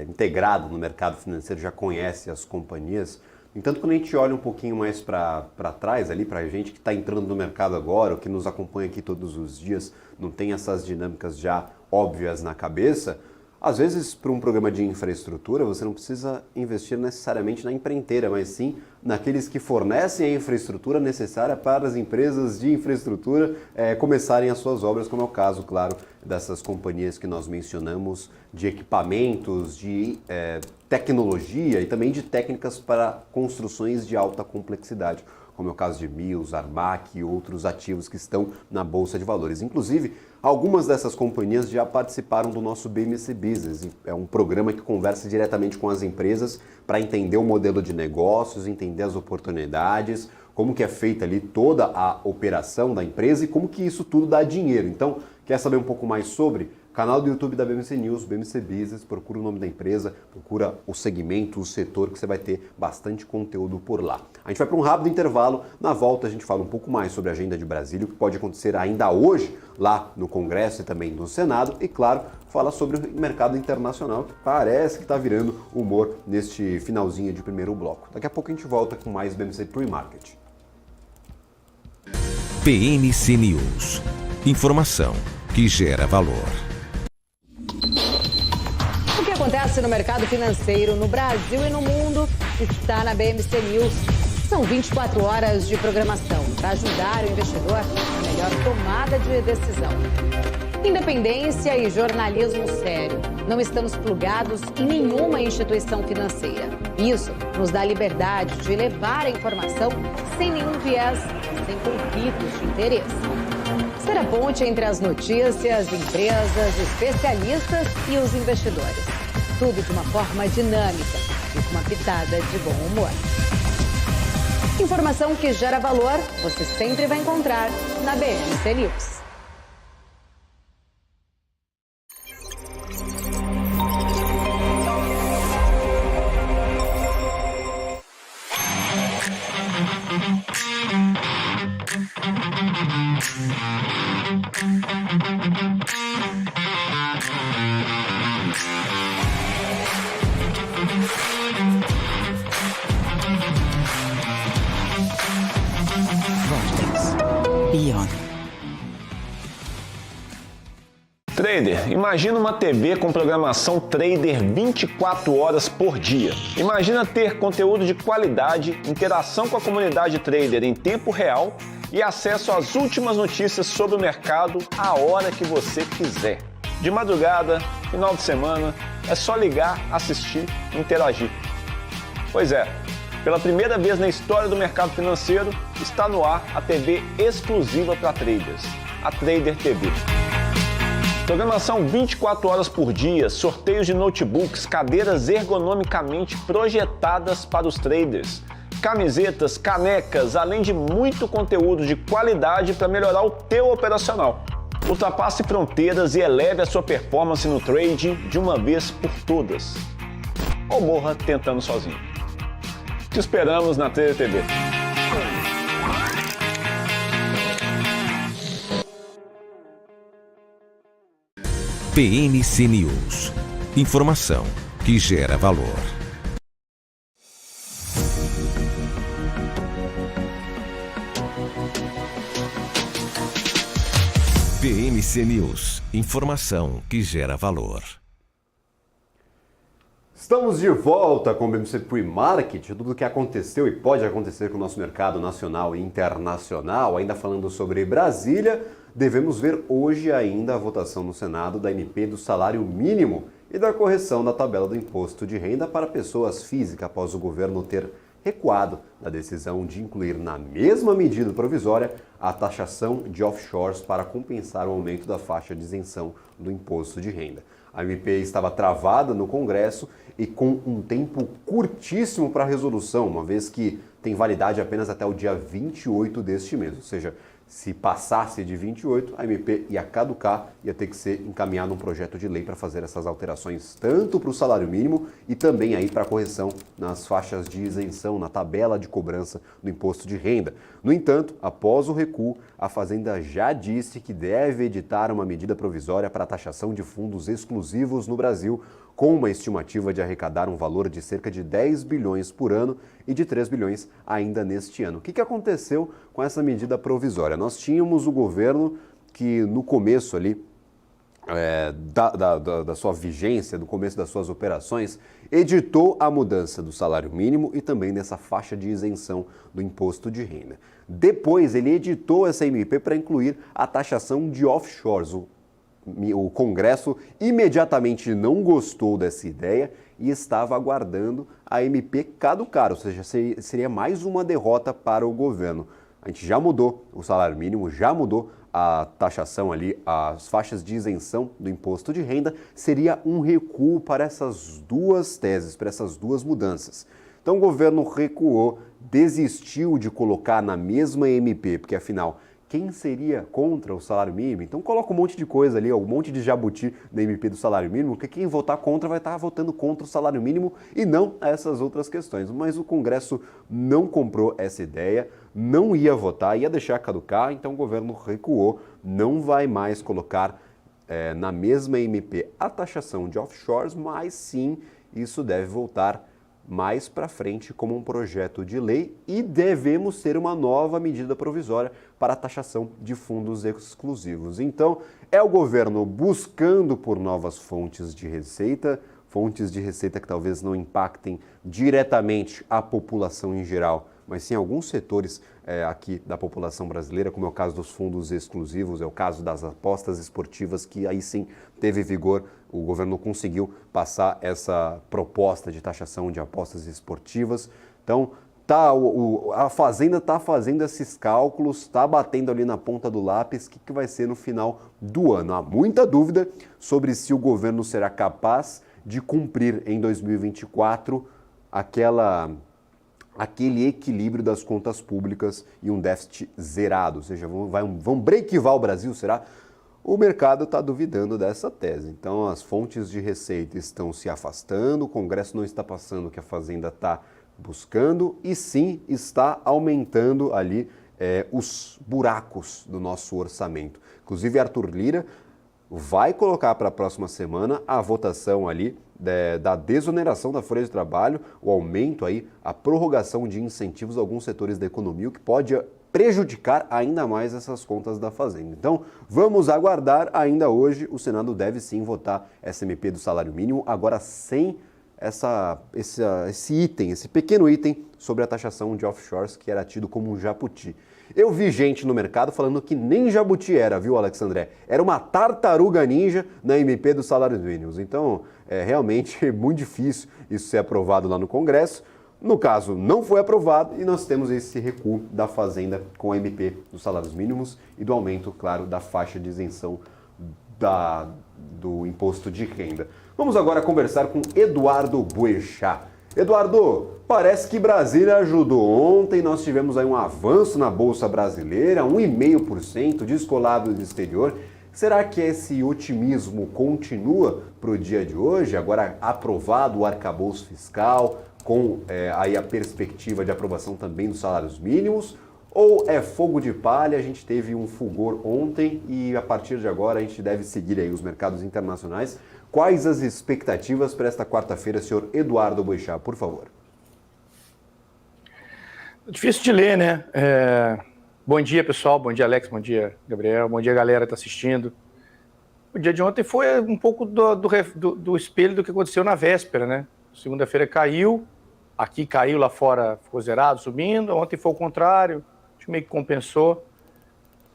integrado no mercado financeiro, já conhece as companhias. Entanto, quando a gente olha um pouquinho mais para trás ali, para a gente que está entrando no mercado agora, ou que nos acompanha aqui todos os dias, não tem essas dinâmicas já óbvias na cabeça, às vezes, para um programa de infraestrutura, você não precisa investir necessariamente na empreiteira, mas sim naqueles que fornecem a infraestrutura necessária para as empresas de infraestrutura começarem as suas obras, como é o caso, claro, dessas companhias que nós mencionamos, de equipamentos, de tecnologia e também de técnicas para construções de alta complexidade, como é o caso de Mills, Armac e outros ativos que estão na Bolsa de Valores. Inclusive, algumas dessas companhias já participaram do nosso BMC Business. É um programa que conversa diretamente com as empresas para entender o modelo de negócios, entender as oportunidades, como que é feita ali toda a operação da empresa e como que isso tudo dá dinheiro. Então, quer saber um pouco mais sobre? Canal do YouTube da BMC News, BMC Business, procura o nome da empresa, procura o segmento, o setor, que você vai ter bastante conteúdo por lá. A gente vai para um rápido intervalo, na volta a gente fala um pouco mais sobre a agenda de Brasília, o que pode acontecer ainda hoje lá no Congresso e também no Senado, e claro, fala sobre o mercado internacional, que parece que está virando humor neste finalzinho de primeiro bloco. Daqui a pouco a gente volta com mais BMC Pre-Market. BMC News. Informação que gera valor. O que acontece no mercado financeiro no Brasil e no mundo está na BMC News. São 24 horas de programação para ajudar o investidor na melhor tomada de decisão. Independência e jornalismo sério. Não estamos plugados em nenhuma instituição financeira. Isso nos dá liberdade de levar a informação sem nenhum viés, sem conflitos de interesse. Ser a ponte entre as notícias, empresas, especialistas e os investidores. Tudo de uma forma dinâmica e com uma pitada de bom humor. Informação que gera valor, você sempre vai encontrar na BMC News. Trader, imagina uma TV com programação Trader 24 horas por dia. Imagina ter conteúdo de qualidade, interação com a comunidade Trader em tempo real e acesso às últimas notícias sobre o mercado a hora que você quiser. De madrugada, final de semana, é só ligar, assistir e interagir. Pois é, pela primeira vez na história do mercado financeiro, está no ar a TV exclusiva para traders, a Trader TV. Programação 24 horas por dia, sorteios de notebooks, cadeiras ergonomicamente projetadas para os traders, camisetas, canecas, além de muito conteúdo de qualidade para melhorar o teu operacional. Ultrapasse fronteiras e eleve a sua performance no trade de uma vez por todas. Ou morra tentando sozinho. Te esperamos na Trader TV. BMC News. Informação que gera valor. BMC News. Informação que gera valor. Estamos de volta com o BMC Pre-Market, tudo o que aconteceu e pode acontecer com o nosso mercado nacional e internacional. Ainda falando sobre Brasília, devemos ver hoje ainda a votação no Senado da MP do salário mínimo e da correção da tabela do imposto de renda para pessoas físicas após o governo ter recuado da decisão de incluir na mesma medida provisória a taxação de offshores para compensar o aumento da faixa de isenção do imposto de renda. A MP estava travada no Congresso e com um tempo curtíssimo para a resolução, uma vez que tem validade apenas até o dia 28 deste mês, ou seja, Se passasse de 28, a MP ia caducar, ia ter que ser encaminhado um projeto de lei para fazer essas alterações tanto para o salário mínimo e também aí para a correção nas faixas de isenção, na tabela de cobrança do imposto de renda. No entanto, após o recuo, a Fazenda já disse que deve editar uma medida provisória para a taxação de fundos exclusivos no Brasil, com uma estimativa de arrecadar um valor de cerca de 10 bilhões por ano e de 3 bilhões ainda neste ano. O que aconteceu com essa medida provisória? Nós tínhamos o governo que no começo ali da sua vigência, no começo das suas operações, editou a mudança do salário mínimo e também dessa faixa de isenção do imposto de renda. Depois ele editou essa MP para incluir a taxação de offshores. O Congresso imediatamente não gostou dessa ideia e estava aguardando a MP caducar, ou seja, seria mais uma derrota para o governo. A gente já mudou o salário mínimo, já mudou a taxação ali, as faixas de isenção do imposto de renda, seria um recuo para essas duas teses, para essas duas mudanças. Então o governo recuou, desistiu de colocar na mesma MP, porque afinal, quem seria contra o salário mínimo? Então coloca um monte de coisa ali, um monte de jabuti na MP do salário mínimo, porque quem votar contra vai estar votando contra o salário mínimo e não essas outras questões. Mas o Congresso não comprou essa ideia, não ia votar, ia deixar caducar, então o governo recuou, não vai mais colocar na mesma MP a taxação de offshores, mas sim isso deve voltar mais para frente como um projeto de lei e devemos ter uma nova medida provisória para a taxação de fundos exclusivos. Então, é o governo buscando por novas fontes de receita que talvez não impactem diretamente a população em geral, mas sim alguns setores aqui da população brasileira, como é o caso dos fundos exclusivos, é o caso das apostas esportivas, que aí sim teve vigor, o governo conseguiu passar essa proposta de taxação de apostas esportivas. Então, a Fazenda está fazendo esses cálculos, está batendo ali na ponta do lápis o que vai ser no final do ano. Há muita dúvida sobre se o governo será capaz de cumprir em 2024 aquele equilíbrio das contas públicas e um déficit zerado, ou seja, vão breakivar o Brasil, será? O mercado está duvidando dessa tese. Então, as fontes de receita estão se afastando, o Congresso não está passando o que a Fazenda está buscando e sim está aumentando ali os buracos do nosso orçamento. Inclusive, Arthur Lira vai colocar para a próxima semana a votação ali da desoneração da folha de trabalho, o aumento aí, a prorrogação de incentivos a alguns setores da economia, o que pode prejudicar ainda mais essas contas da Fazenda. Então, vamos aguardar. Ainda hoje, o Senado deve sim votar essa MP do salário mínimo, agora sem esse pequeno item sobre a taxação de offshores, que era tido como um jabuti. Eu vi gente no mercado falando que nem jabuti era, viu, Alex André? Era uma tartaruga ninja na MP dos salários mínimos. Então, é realmente muito difícil isso ser aprovado lá no Congresso. No caso, não foi aprovado e nós temos esse recuo da Fazenda com a MP dos salários mínimos e do aumento, claro, da faixa de isenção do imposto de renda. Vamos agora conversar com Eduardo Boechat. Eduardo, parece que Brasília ajudou. Ontem nós tivemos aí um avanço na Bolsa Brasileira, 1,5% descolado do exterior. Será que esse otimismo continua para o dia de hoje? Agora aprovado o arcabouço fiscal, com aí a perspectiva de aprovação também dos salários mínimos? Ou é fogo de palha? A gente teve um fulgor ontem e a partir de agora a gente deve seguir aí os mercados internacionais. Quais as expectativas para esta quarta-feira, senhor Eduardo Boechat, por favor? Difícil de ler, né? Bom dia, pessoal. Bom dia, Alex. Bom dia, Gabriel. Bom dia, galera que está assistindo. O dia de ontem foi um pouco do espelho do que aconteceu na véspera, né? Segunda-feira caiu, aqui caiu, lá fora ficou zerado, subindo. Ontem foi o contrário, acho que meio que compensou.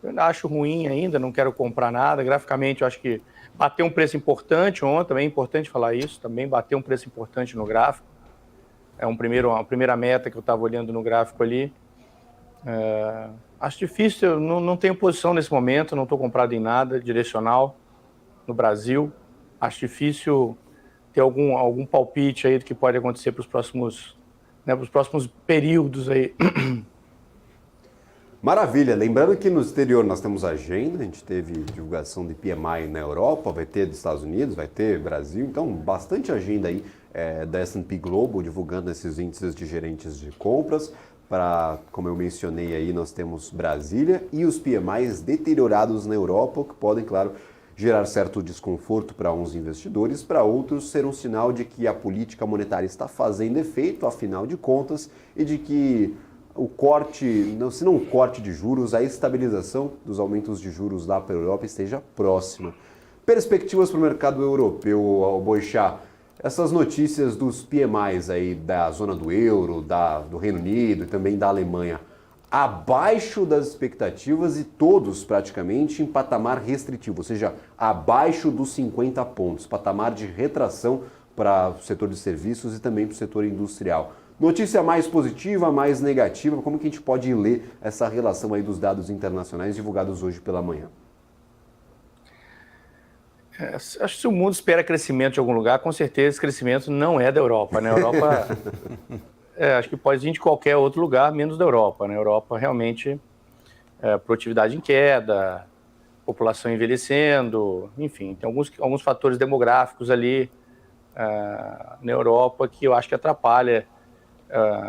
Eu ainda acho ruim ainda, não quero comprar nada. Graficamente, eu acho que bateu um preço importante ontem, também é importante falar isso, também bateu um preço importante no gráfico. É uma primeira meta que eu estava olhando no gráfico ali. Acho difícil, eu não tenho posição nesse momento, não estou comprado em nada direcional no Brasil. Acho difícil ter algum palpite aí do que pode acontecer para os próximos períodos aí. Maravilha, lembrando que no exterior nós temos agenda, a gente teve divulgação de PMI na Europa, vai ter dos Estados Unidos, vai ter Brasil, então bastante agenda aí da S&P Global divulgando esses índices de gerentes de compras. Como eu mencionei aí, nós temos Brasília e os PMIs deteriorados na Europa, que podem, claro, gerar certo desconforto para uns investidores, para outros ser um sinal de que a política monetária está fazendo efeito, afinal de contas, e de que o corte, se não o corte de juros, a estabilização dos aumentos de juros lá para a Europa esteja próxima. Perspectivas para o mercado europeu, Boixá. Essas notícias dos PMIs aí da zona do euro, do Reino Unido e também da Alemanha, abaixo das expectativas e todos praticamente em patamar restritivo, ou seja, abaixo dos 50 pontos, patamar de retração para o setor de serviços e também para o setor industrial. Notícia mais positiva, mais negativa, como que a gente pode ler essa relação aí dos dados internacionais divulgados hoje pela manhã? Acho que se o mundo espera crescimento de algum lugar, com certeza esse crescimento não é da Europa. Na Europa, acho que pode vir de qualquer outro lugar, menos da Europa. Na Europa, realmente, produtividade em queda, população envelhecendo, enfim, tem alguns fatores demográficos ali na Europa que eu acho que atrapalha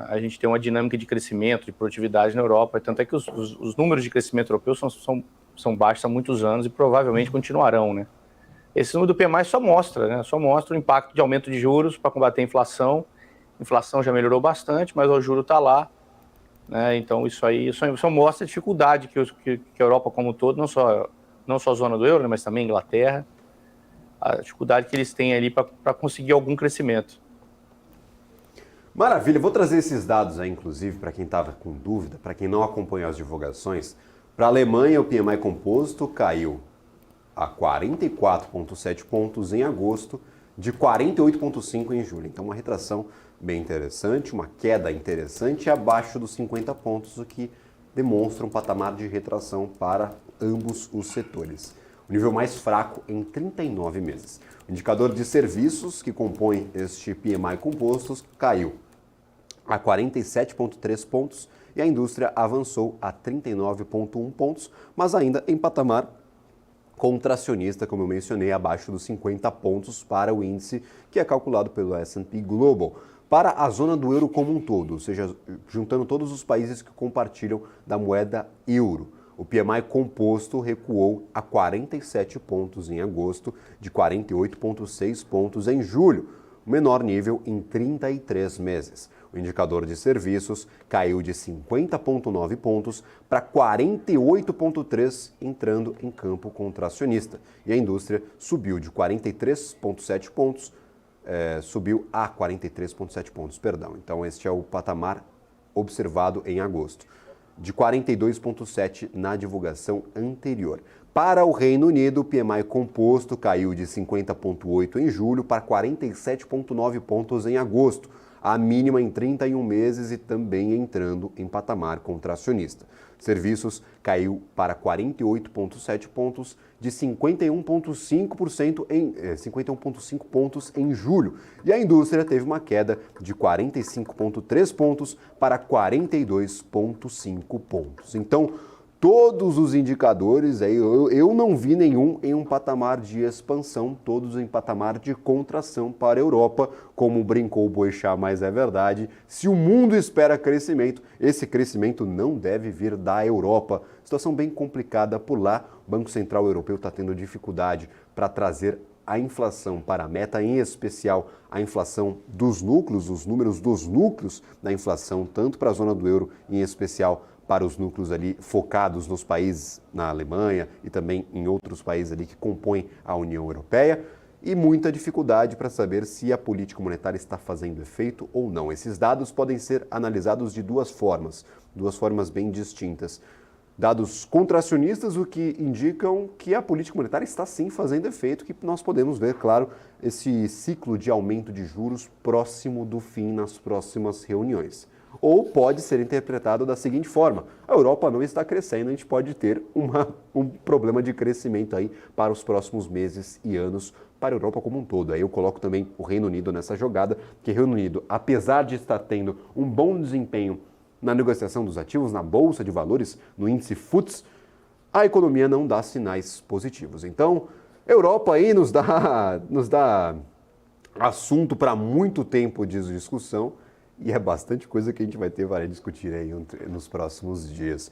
a gente ter uma dinâmica de crescimento, de produtividade na Europa. Tanto é que os números de crescimento europeu são baixos há muitos anos e provavelmente continuarão, né? Esse número do PMI só mostra o impacto de aumento de juros para combater a inflação. A inflação já melhorou bastante, mas o juro está lá, né? Então isso aí só mostra a dificuldade que a Europa como um todo, não só a zona do euro, né, mas também a Inglaterra, a dificuldade que eles têm ali para conseguir algum crescimento. Maravilha, vou trazer esses dados aí, inclusive, para quem estava com dúvida, para quem não acompanhou as divulgações. Para a Alemanha, o PMI composto caiu a 44,7 pontos em agosto, de 48,5 em julho. Então, uma retração bem interessante, uma queda interessante abaixo dos 50 pontos, o que demonstra um patamar de retração para ambos os setores. O nível mais fraco em 39 meses. O indicador de serviços, que compõe este PMI compostos, caiu a 47,3 pontos e a indústria avançou a 39,1 pontos, mas ainda em patamar contracionista, como eu mencionei, abaixo dos 50 pontos para o índice que é calculado pelo S&P Global. Para a zona do euro como um todo, ou seja, juntando todos os países que compartilham da moeda euro, o PMI composto recuou a 47 pontos em agosto, de 48,6 pontos em julho, o menor nível em 33 meses. O indicador de serviços caiu de 50,9 pontos para 48,3, entrando em campo contracionista. E a indústria subiu de 43,7 pontos, subiu a 43,7 pontos, perdão. Então este é o patamar observado em agosto, de 42,7 na divulgação anterior. Para o Reino Unido, o PMI composto caiu de 50,8 em julho para 47,9 pontos em agosto, a mínima em 31 meses e também entrando em patamar contracionista. Serviços caiu para 48,7 pontos, de 51,5% em 51,5 pontos em julho. E a indústria teve uma queda de 45,3 pontos para 42,5 pontos. Então, todos os indicadores, eu não vi nenhum em um patamar de expansão, todos em patamar de contração para a Europa, como brincou o Boixá, mas é verdade. Se o mundo espera crescimento, esse crescimento não deve vir da Europa. Situação bem complicada por lá. O Banco Central Europeu está tendo dificuldade para trazer a inflação para a meta, em especial a inflação dos núcleos, os números dos núcleos da inflação, tanto para a zona do euro, em especial para os núcleos ali focados nos países, na Alemanha e também em outros países ali que compõem a União Europeia, e muita dificuldade para saber se a política monetária está fazendo efeito ou não. Esses dados podem ser analisados de duas formas bem distintas. Dados contracionistas, o que indicam que a política monetária está sim fazendo efeito, que nós podemos ver, claro, esse ciclo de aumento de juros próximo do fim nas próximas reuniões. Ou pode ser interpretado da seguinte forma: a Europa não está crescendo, a gente pode ter um problema de crescimento aí para os próximos meses e anos para a Europa como um todo. Aí eu coloco também o Reino Unido nessa jogada, que o Reino Unido, apesar de estar tendo um bom desempenho na negociação dos ativos na Bolsa de Valores, no índice FTSE, a economia não dá sinais positivos. Então, Europa aí nos dá assunto para muito tempo de discussão e é bastante coisa que a gente vai ter para discutir aí nos próximos dias.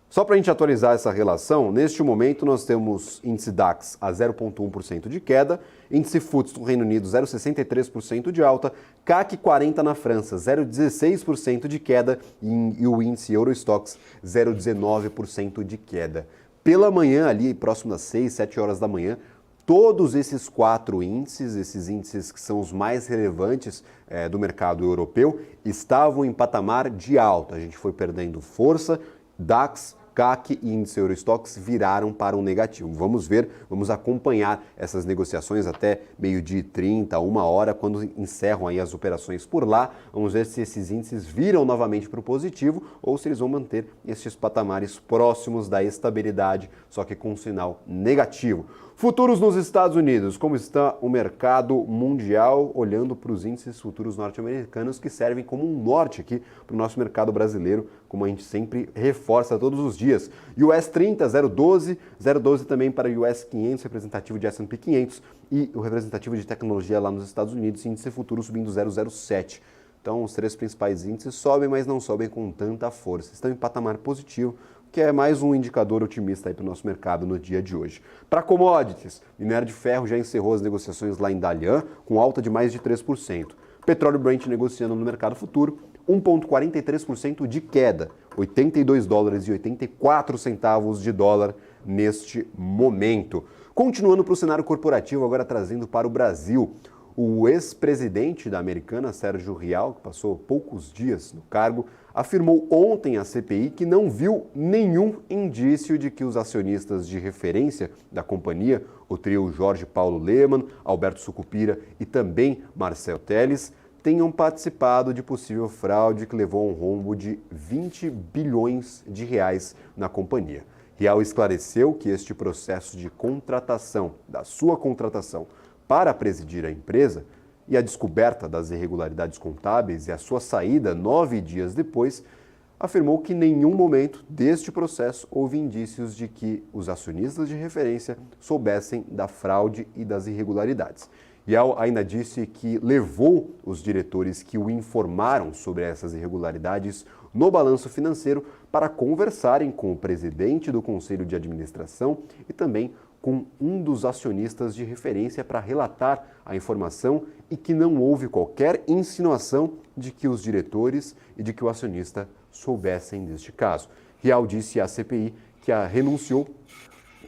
Só para a gente atualizar essa relação, neste momento nós temos índice DAX a 0,1% de queda, índice FTSE no Reino Unido 0,63% de alta, CAC 40 na França 0,16% de queda e o índice Eurostoxx 0,19% de queda. Pela manhã, ali próximo das 6, 7 horas da manhã, todos esses 4 índices, esses índices que são os mais relevantes do mercado europeu, estavam em patamar de alta. A gente foi perdendo força, DAX, CAC e índice Eurostoxx viraram para um negativo. Vamos ver, vamos acompanhar essas negociações até 12h30, 1h, quando encerram aí as operações por lá. Vamos ver se esses índices viram novamente para o positivo ou se eles vão manter esses patamares próximos da estabilidade, só que com um sinal negativo. Futuros nos Estados Unidos, como está o mercado mundial, olhando para os índices futuros norte-americanos que servem como um norte aqui para o nosso mercado brasileiro, como a gente sempre reforça todos os dias. US 30, 0,12, 0,12 também para o US 500, representativo de S&P 500, e o representativo de tecnologia lá nos Estados Unidos, índice futuro subindo 0,07. Então os 3 principais índices sobem, mas não sobem com tanta força. Estão em patamar positivo, que é mais um indicador otimista aí para o nosso mercado no dia de hoje. Para commodities, minério de ferro já encerrou as negociações lá em Dalian, com alta de mais de 3%. Petróleo Brent negociando no mercado futuro, 1,43% de queda, 82 dólares e 84 centavos de dólar neste momento. Continuando para o cenário corporativo, agora trazendo para o Brasil. O ex-presidente da Americanas, Sérgio Rial, que passou poucos dias no cargo, afirmou ontem à CPI que não viu nenhum indício de que os acionistas de referência da companhia, o trio Jorge Paulo Lemann, Alberto Sucupira e também Marcel Telles, tenham participado de possível fraude que levou a um rombo de 20 bilhões de reais na companhia. Rial esclareceu que este processo de contratação, da sua contratação, para presidir a empresa e a descoberta das irregularidades contábeis e a sua saída 9 dias depois, afirmou que em nenhum momento deste processo houve indícios de que os acionistas de referência soubessem da fraude e das irregularidades. Rial ainda disse que levou os diretores que o informaram sobre essas irregularidades no balanço financeiro para conversarem com o presidente do Conselho de Administração e também com um dos acionistas de referência para relatar a informação e que não houve qualquer insinuação de que os diretores e de que o acionista soubessem deste caso. Rial disse à CPI que renunciou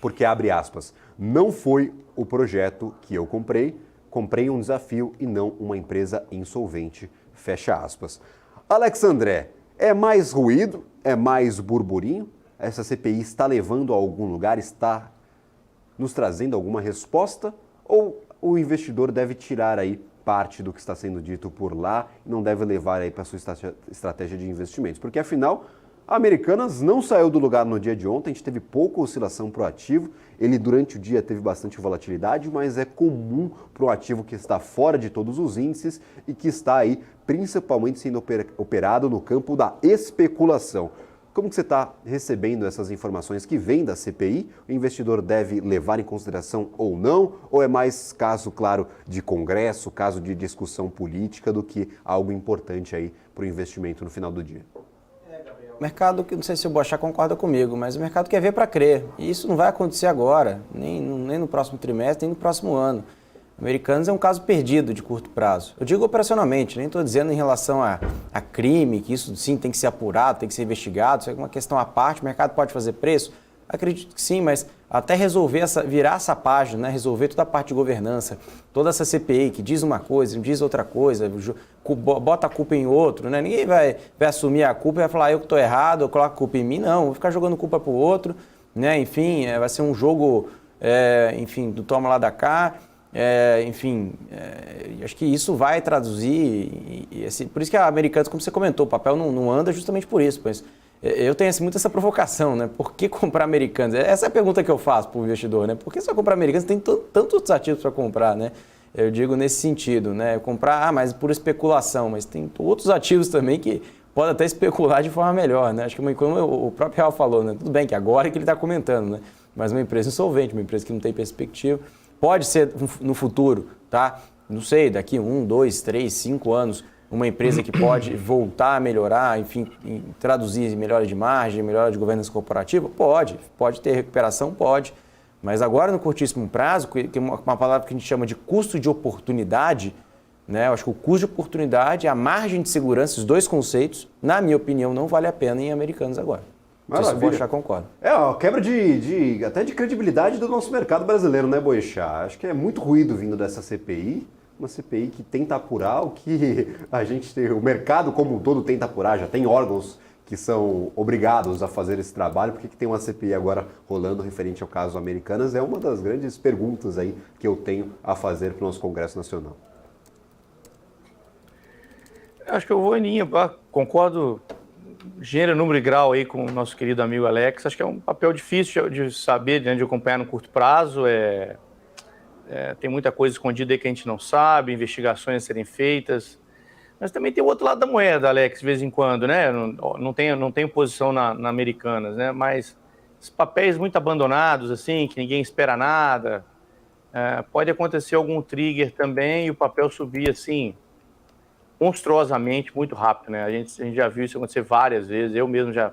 porque, abre aspas, não foi o projeto que eu comprei um desafio e não uma empresa insolvente, fecha aspas. Alex André, é mais ruído? É mais burburinho? Essa CPI está levando a algum lugar? Está nos trazendo alguma resposta? Ou o investidor deve tirar aí parte do que está sendo dito por lá e não deve levar aí para a sua estratégia de investimentos? Porque afinal, a Americanas não saiu do lugar no dia de ontem, a gente teve pouca oscilação para o ativo, ele durante o dia teve bastante volatilidade, mas é comum para um ativo que está fora de todos os índices e que está aí principalmente sendo operado no campo da especulação. Como que você está recebendo essas informações que vêm da CPI? O investidor deve levar em consideração ou não? Ou é mais caso, claro, de congresso, caso de discussão política do que algo importante aí para o investimento no final do dia? O mercado, que não sei se o Boechat concorda comigo, mas o mercado quer ver para crer. E isso não vai acontecer agora, nem no próximo trimestre, nem no próximo ano. Americanas é um caso perdido de curto prazo. Eu digo operacionalmente, nem estou dizendo em relação a crime, que isso sim tem que ser apurado, tem que ser investigado, isso é uma questão à parte, o mercado pode fazer preço? Acredito que sim, mas até resolver virar essa página, né, resolver toda a parte de governança, toda essa CPI que diz uma coisa, diz outra coisa, bota a culpa em outro, né? Ninguém vai assumir a culpa e vai falar eu que estou errado, eu coloco a culpa em mim, não, vou ficar jogando culpa para o outro, né? Enfim, vai ser um jogo, do toma lá da cá. Acho que isso vai traduzir, por isso que a Americanas, como você comentou, o papel não anda justamente por isso, mas eu tenho muito essa provocação, né? Por que comprar Americanas? Essa é a pergunta que eu faço para o investidor, né? Por que você vai comprar Americanas? Tem tantos outros ativos para comprar, né? Eu digo nesse sentido, né? Comprar, mas por especulação, mas tem outros ativos também que pode até especular de forma melhor, né? Acho que como o próprio Real falou, né? Tudo bem que agora é que ele está comentando, né? Mas uma empresa insolvente, uma empresa que não tem perspectiva, pode ser no futuro, tá? Não sei, daqui 1, 2, 3, 5 anos, uma empresa que pode voltar a melhorar, enfim, traduzir melhora de margem, melhora de governança corporativa? Pode ter recuperação, pode. Mas agora, no curtíssimo prazo, que é uma palavra que a gente chama de custo de oportunidade, né? Eu acho que o custo de oportunidade, a margem de segurança, esses dois conceitos, na minha opinião, não vale a pena em Americanas agora. Não sei se o Boechat concorda. Quebra até de credibilidade do nosso mercado brasileiro, né, Boechat? Acho que é muito ruído vindo dessa CPI, uma CPI que tenta apurar o que o mercado como um todo tenta apurar, já tem órgãos que são obrigados a fazer esse trabalho. Por que tem uma CPI agora rolando referente ao caso Americanas? É uma das grandes perguntas aí que eu tenho a fazer para o nosso Congresso Nacional. Acho que eu vou em linha, concordo gênero, número e grau aí com o nosso querido amigo Alex. Acho que é um papel difícil de saber, de acompanhar no curto prazo. Tem muita coisa escondida aí que a gente não sabe, investigações a serem feitas. Mas também tem o outro lado da moeda, Alex, de vez em quando, né? Não tenho posição na Americanas, né? Mas esses papéis muito abandonados, assim, que ninguém espera nada. Pode acontecer algum trigger também e o papel subir, assim, monstruosamente, muito rápido, né? A gente já viu isso acontecer várias vezes. Eu mesmo já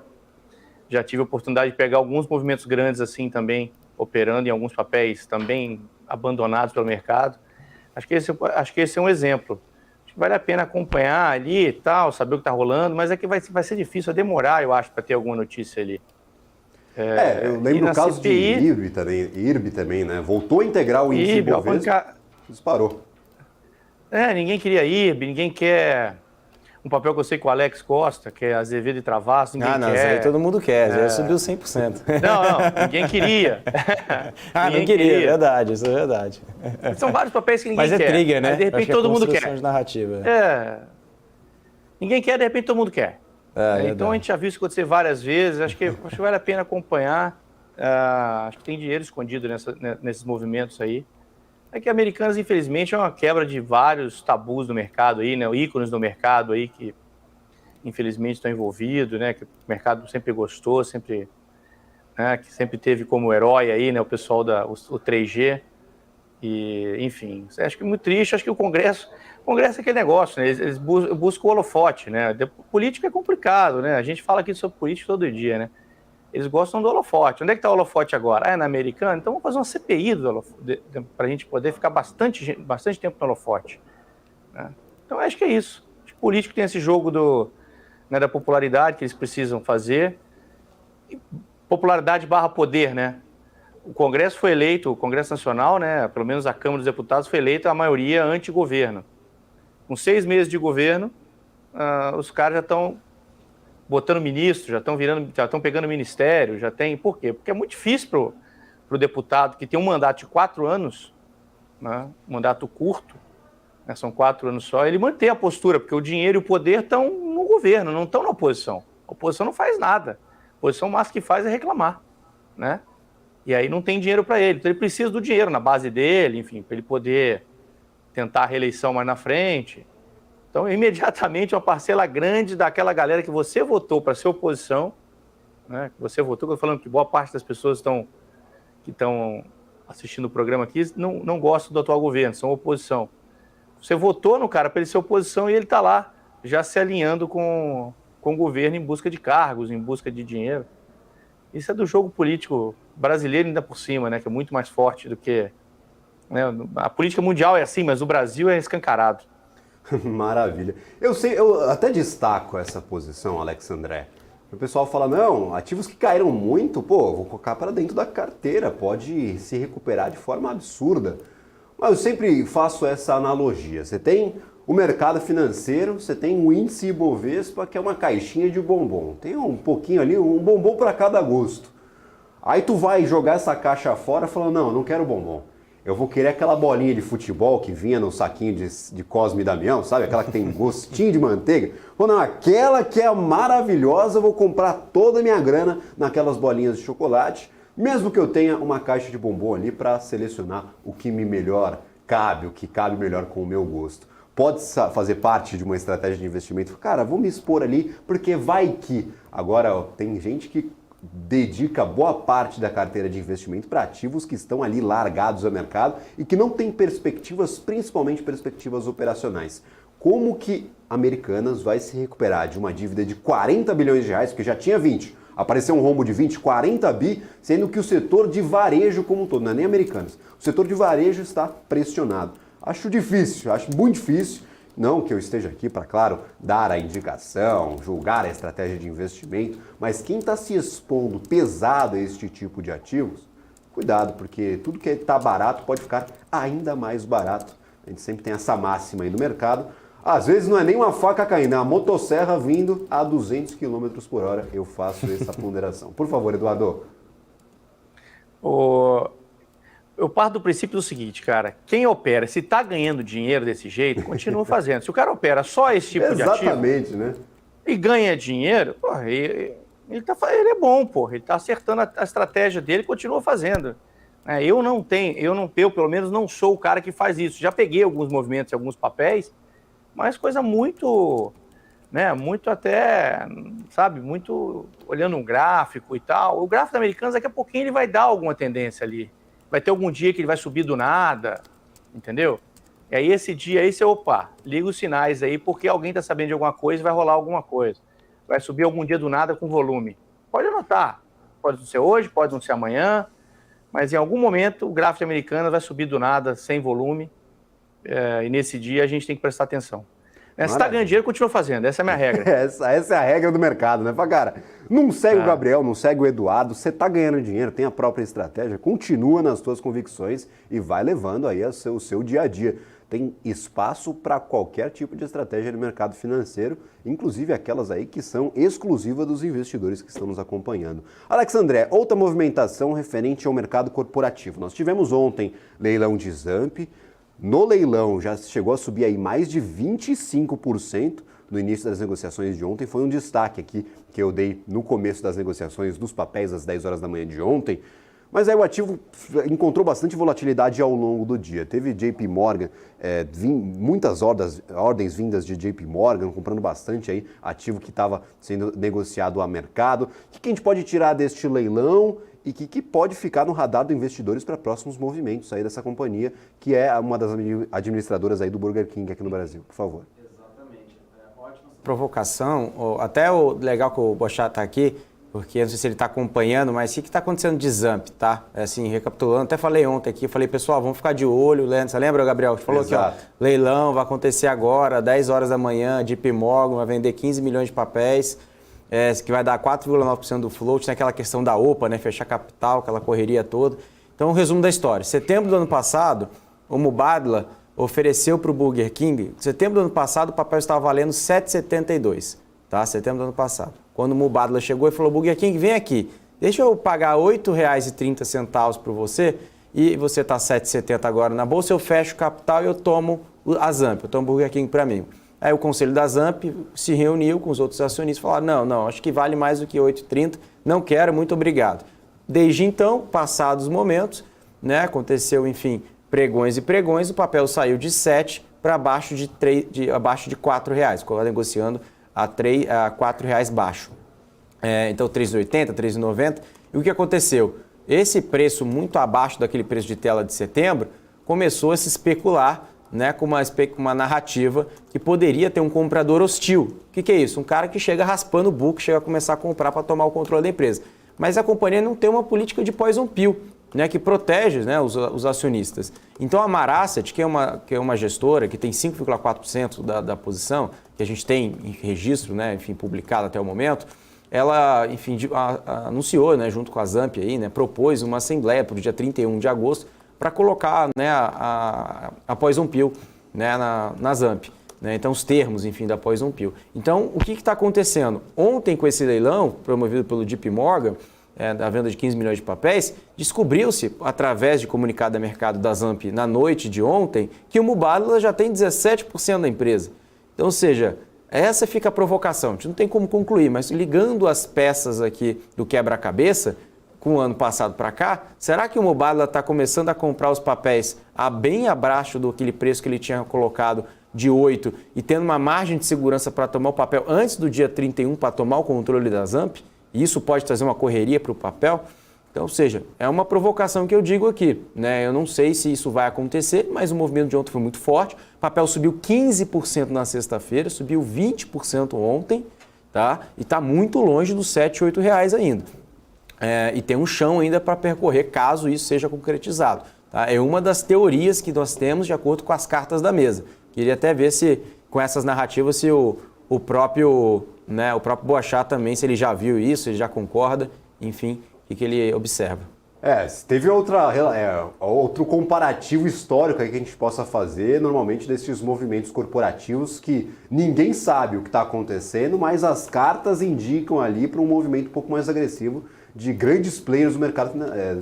tive a oportunidade de pegar alguns movimentos grandes assim também, operando em alguns papéis também abandonados pelo mercado. Acho que esse é um exemplo. Acho que vale a pena acompanhar ali e tal, saber o que está rolando, mas é que vai ser difícil, vai demorar, eu acho, para ter alguma notícia ali. Eu lembro do caso CPI, de IRB também, né? Voltou a integrar o índice Bovespa, disparou. Ninguém queria IRB, ninguém quer um papel que eu sei que o Alex gosta, que é Azevedo e Travassos, ninguém quer. Isso aí todo mundo quer, já subiu 100%. Não, ninguém queria. Não queria, verdade, isso é verdade. São vários papéis que ninguém quer. Mas é trigger, né? Mas de repente todo mundo quer. De narrativa. Ninguém quer, de repente todo mundo quer. Então a gente já viu isso acontecer várias vezes, acho que vale a pena acompanhar. Acho que tem dinheiro escondido nesses movimentos aí. É que Americanas, infelizmente, é uma quebra de vários tabus do mercado aí, né? Ícones do mercado aí que, infelizmente, estão envolvidos, né? Que o mercado sempre gostou, sempre, né? Que sempre teve como herói aí, né? O pessoal o 3G. E, enfim, acho que é muito triste. Acho que o Congresso é aquele negócio, né? Eles buscam o holofote, né? Política é complicado, né? A gente fala aqui sobre política todo dia, né? Eles gostam do holofote. Onde é que está o holofote agora? É na Americana? Então vamos fazer uma CPI para a gente poder ficar bastante tempo no holofote. Né? Então acho que é isso. Acho que o político tem esse jogo da popularidade que eles precisam fazer. E popularidade barra poder, né? O Congresso foi eleito, o Congresso Nacional, né? Pelo menos a Câmara dos Deputados foi eleita a maioria anti-governo. Com 6 meses de governo, os caras já estão botando ministro, já estão pegando ministério, já tem... Por quê? Porque é muito difícil para o deputado que tem um mandato de 4 anos, né, um mandato curto, né, são 4 anos só, ele manter a postura, porque o dinheiro e o poder estão no governo, não estão na oposição. A oposição não faz nada. A oposição, o máximo que faz é reclamar, né? E aí não tem dinheiro para ele. Então ele precisa do dinheiro na base dele, enfim, para ele poder tentar a reeleição mais na frente. Então, imediatamente, uma parcela grande daquela galera que você votou para ser oposição, né, que você votou, eu estou falando que boa parte das pessoas que estão assistindo o programa aqui não gostam do atual governo, são oposição. Você votou no cara para ele ser oposição e ele está lá, já se alinhando com o governo em busca de cargos, em busca de dinheiro. Isso é do jogo político brasileiro ainda por cima, né, que é muito mais forte do que... Né, a política mundial é assim, mas o Brasil é escancarado. Maravilha. Eu até destaco essa posição, Alex André. O pessoal fala, não, ativos que caíram muito, vou colocar para dentro da carteira, pode se recuperar de forma absurda. Mas eu sempre faço essa analogia. Você tem o mercado financeiro, você tem o índice Ibovespa, que é uma caixinha de bombom. Tem um pouquinho ali, um bombom para cada gosto. Aí tu vai jogar essa caixa fora falando, não quero bombom. Eu vou querer aquela bolinha de futebol que vinha no saquinho de Cosme e Damião, sabe? Aquela que tem gostinho de manteiga. Ou não, aquela que é maravilhosa, eu vou comprar toda a minha grana naquelas bolinhas de chocolate, mesmo que eu tenha uma caixa de bombom ali para selecionar o que me melhor cabe, o que cabe melhor com o meu gosto. pode fazer parte de uma estratégia de investimento. Cara, vou me expor ali, porque vai que... Agora, tem gente que dedica boa parte da carteira de investimento para ativos que estão ali largados ao mercado e que não têm perspectivas, principalmente perspectivas operacionais. Como que Americanas vai se recuperar de uma dívida de 40 bilhões de reais, porque já tinha 20, apareceu um rombo de 20, 40 bi, sendo que o setor de varejo como um todo, não é nem Americanas, o setor de varejo está pressionado. Acho difícil, acho muito difícil. Não que eu esteja aqui para, claro, dar a indicação, julgar a estratégia de investimento, mas quem está se expondo pesado a este tipo de ativos, cuidado, porque tudo que está barato pode ficar ainda mais barato. A gente sempre tem essa máxima aí no mercado. Às vezes não é nem uma faca caindo, é uma motosserra vindo a 200 km por hora. Eu faço essa ponderação. Por favor, Eduardo. Eu parto do princípio do seguinte, cara, quem opera, se está ganhando dinheiro desse jeito, continua fazendo. Se o cara opera só esse tipo de ativo... Exatamente, né? E ganha dinheiro, porra, ele é bom, porra, ele está acertando a estratégia dele e continua fazendo. Eu pelo menos não sou o cara que faz isso. Já peguei alguns movimentos e alguns papéis, mas coisa muito, né, muito até, sabe, muito olhando um gráfico e tal. O gráfico da Americanas, daqui a pouquinho ele vai dar alguma tendência ali. Vai ter algum dia que ele vai subir do nada, entendeu? E aí esse dia aí você, liga os sinais aí, porque alguém está sabendo de alguma coisa e vai rolar alguma coisa. Vai subir algum dia do nada com volume. Pode anotar. Pode não ser hoje, pode não ser amanhã, mas em algum momento o gráfico americano vai subir do nada, sem volume, e nesse dia a gente tem que prestar atenção. Se está ganhando dinheiro, continua fazendo. Essa é a minha regra. Essa é a regra do mercado, né? Cara, não segue o Gabriel, não segue o Eduardo, você está ganhando dinheiro, tem a própria estratégia, continua nas suas convicções e vai levando aí o seu dia a dia. Tem espaço para qualquer tipo de estratégia no mercado financeiro, inclusive aquelas aí que são exclusivas dos investidores que estão nos acompanhando. Alex André, outra movimentação referente ao mercado corporativo. Nós tivemos ontem leilão de Zamp. No leilão já chegou a subir aí mais de 25% no início das negociações de ontem. Foi um destaque aqui que eu dei no começo das negociações dos papéis às 10 horas da manhã de ontem. Mas aí o ativo encontrou bastante volatilidade ao longo do dia. Teve JP Morgan, muitas ordens vindas de JP Morgan, comprando bastante aí ativo que estava sendo negociado a mercado. O que a gente pode tirar deste leilão e que pode ficar no radar dos investidores para próximos movimentos aí dessa companhia, que é uma das administradoras aí do Burger King aqui no Brasil. Por favor. Exatamente. Ótima provocação. Até o legal que o Bochá está aqui, porque eu não sei se ele está acompanhando, mas o que está acontecendo de Zamp, tá? Assim, recapitulando, até falei ontem aqui, falei, pessoal, vamos ficar de olho, você lembra, Gabriel? Que falou Exato. Aqui, ó, leilão vai acontecer agora, 10 horas da manhã, JP Morgan vai vender 15 milhões de papéis, que vai dar 4,9% do float, tem aquela questão da OPA, né, fechar capital, aquela correria toda. Então, o resumo da história. Setembro do ano passado, o Mubadala ofereceu para o Burger King, setembro do ano passado o papel estava valendo 7,72, tá? Setembro do ano passado. Quando o Mubadala chegou e falou, Burger King, vem aqui, deixa eu pagar R$ 8,30 para você e você está 7,70 agora na bolsa, eu fecho o capital e eu tomo a Zamp, eu tomo o Burger King para mim. Aí o conselho da Zamp se reuniu com os outros acionistas e falaram, não, acho que vale mais do que 8,30, não quero, muito obrigado. Desde então, passados os momentos, né, aconteceu, enfim, pregões e pregões, o papel saiu de 7 para abaixo de R$ 4, negociando a R$ 4 baixo. Então, 3,80, 3,90. E o que aconteceu? Esse preço muito abaixo daquele preço de tela de setembro começou a se especular, né, com uma narrativa que poderia ter um comprador hostil. O que é isso? Um cara que chega raspando o buco, chega a começar a comprar para tomar o controle da empresa. Mas a companhia não tem uma política de poison pill, né, que protege, né, os acionistas. Então a Marasset, que é uma gestora que tem 5,4% da posição, que a gente tem em registro, né, enfim, publicado até o momento, ela, enfim, anunciou, né, junto com a Zamp, aí, né, propôs uma assembleia para o dia 31 de agosto para colocar, né, a poison pill, né, na Zamp. Né, então, os termos, enfim, da poison pill. Então, o que está acontecendo? Ontem, com esse leilão, promovido pelo JP Morgan, da venda de 15 milhões de papéis, descobriu-se, através de comunicado da mercado da Zamp na noite de ontem, que o Mubadala já tem 17% da empresa. Então, ou seja, essa fica a provocação. A gente não tem como concluir, mas ligando as peças aqui do quebra-cabeça, com o ano passado para cá, será que o Mubadala está começando a comprar os papéis bem abaixo do aquele preço que ele tinha colocado de 8 e tendo uma margem de segurança para tomar o papel antes do dia 31 para tomar o controle da ZAMP, e isso pode trazer uma correria para o papel. Então, ou seja, é uma provocação que eu digo aqui, né? Eu não sei se isso vai acontecer, mas o movimento de ontem foi muito forte. O papel subiu 15% na sexta-feira, subiu 20% ontem, tá? E está muito longe dos R$ 7, R$ 8 ainda. E tem um chão ainda para percorrer, caso isso seja concretizado. Tá? É uma das teorias que nós temos de acordo com as cartas da mesa. Queria até ver se, com essas narrativas, se o próprio Boechat também, se ele já viu isso, se ele já concorda, enfim, o que ele observa. Teve outro comparativo histórico aí que a gente possa fazer, normalmente desses movimentos corporativos que ninguém sabe o que está acontecendo, mas as cartas indicam ali para um movimento um pouco mais agressivo de grandes players do mercado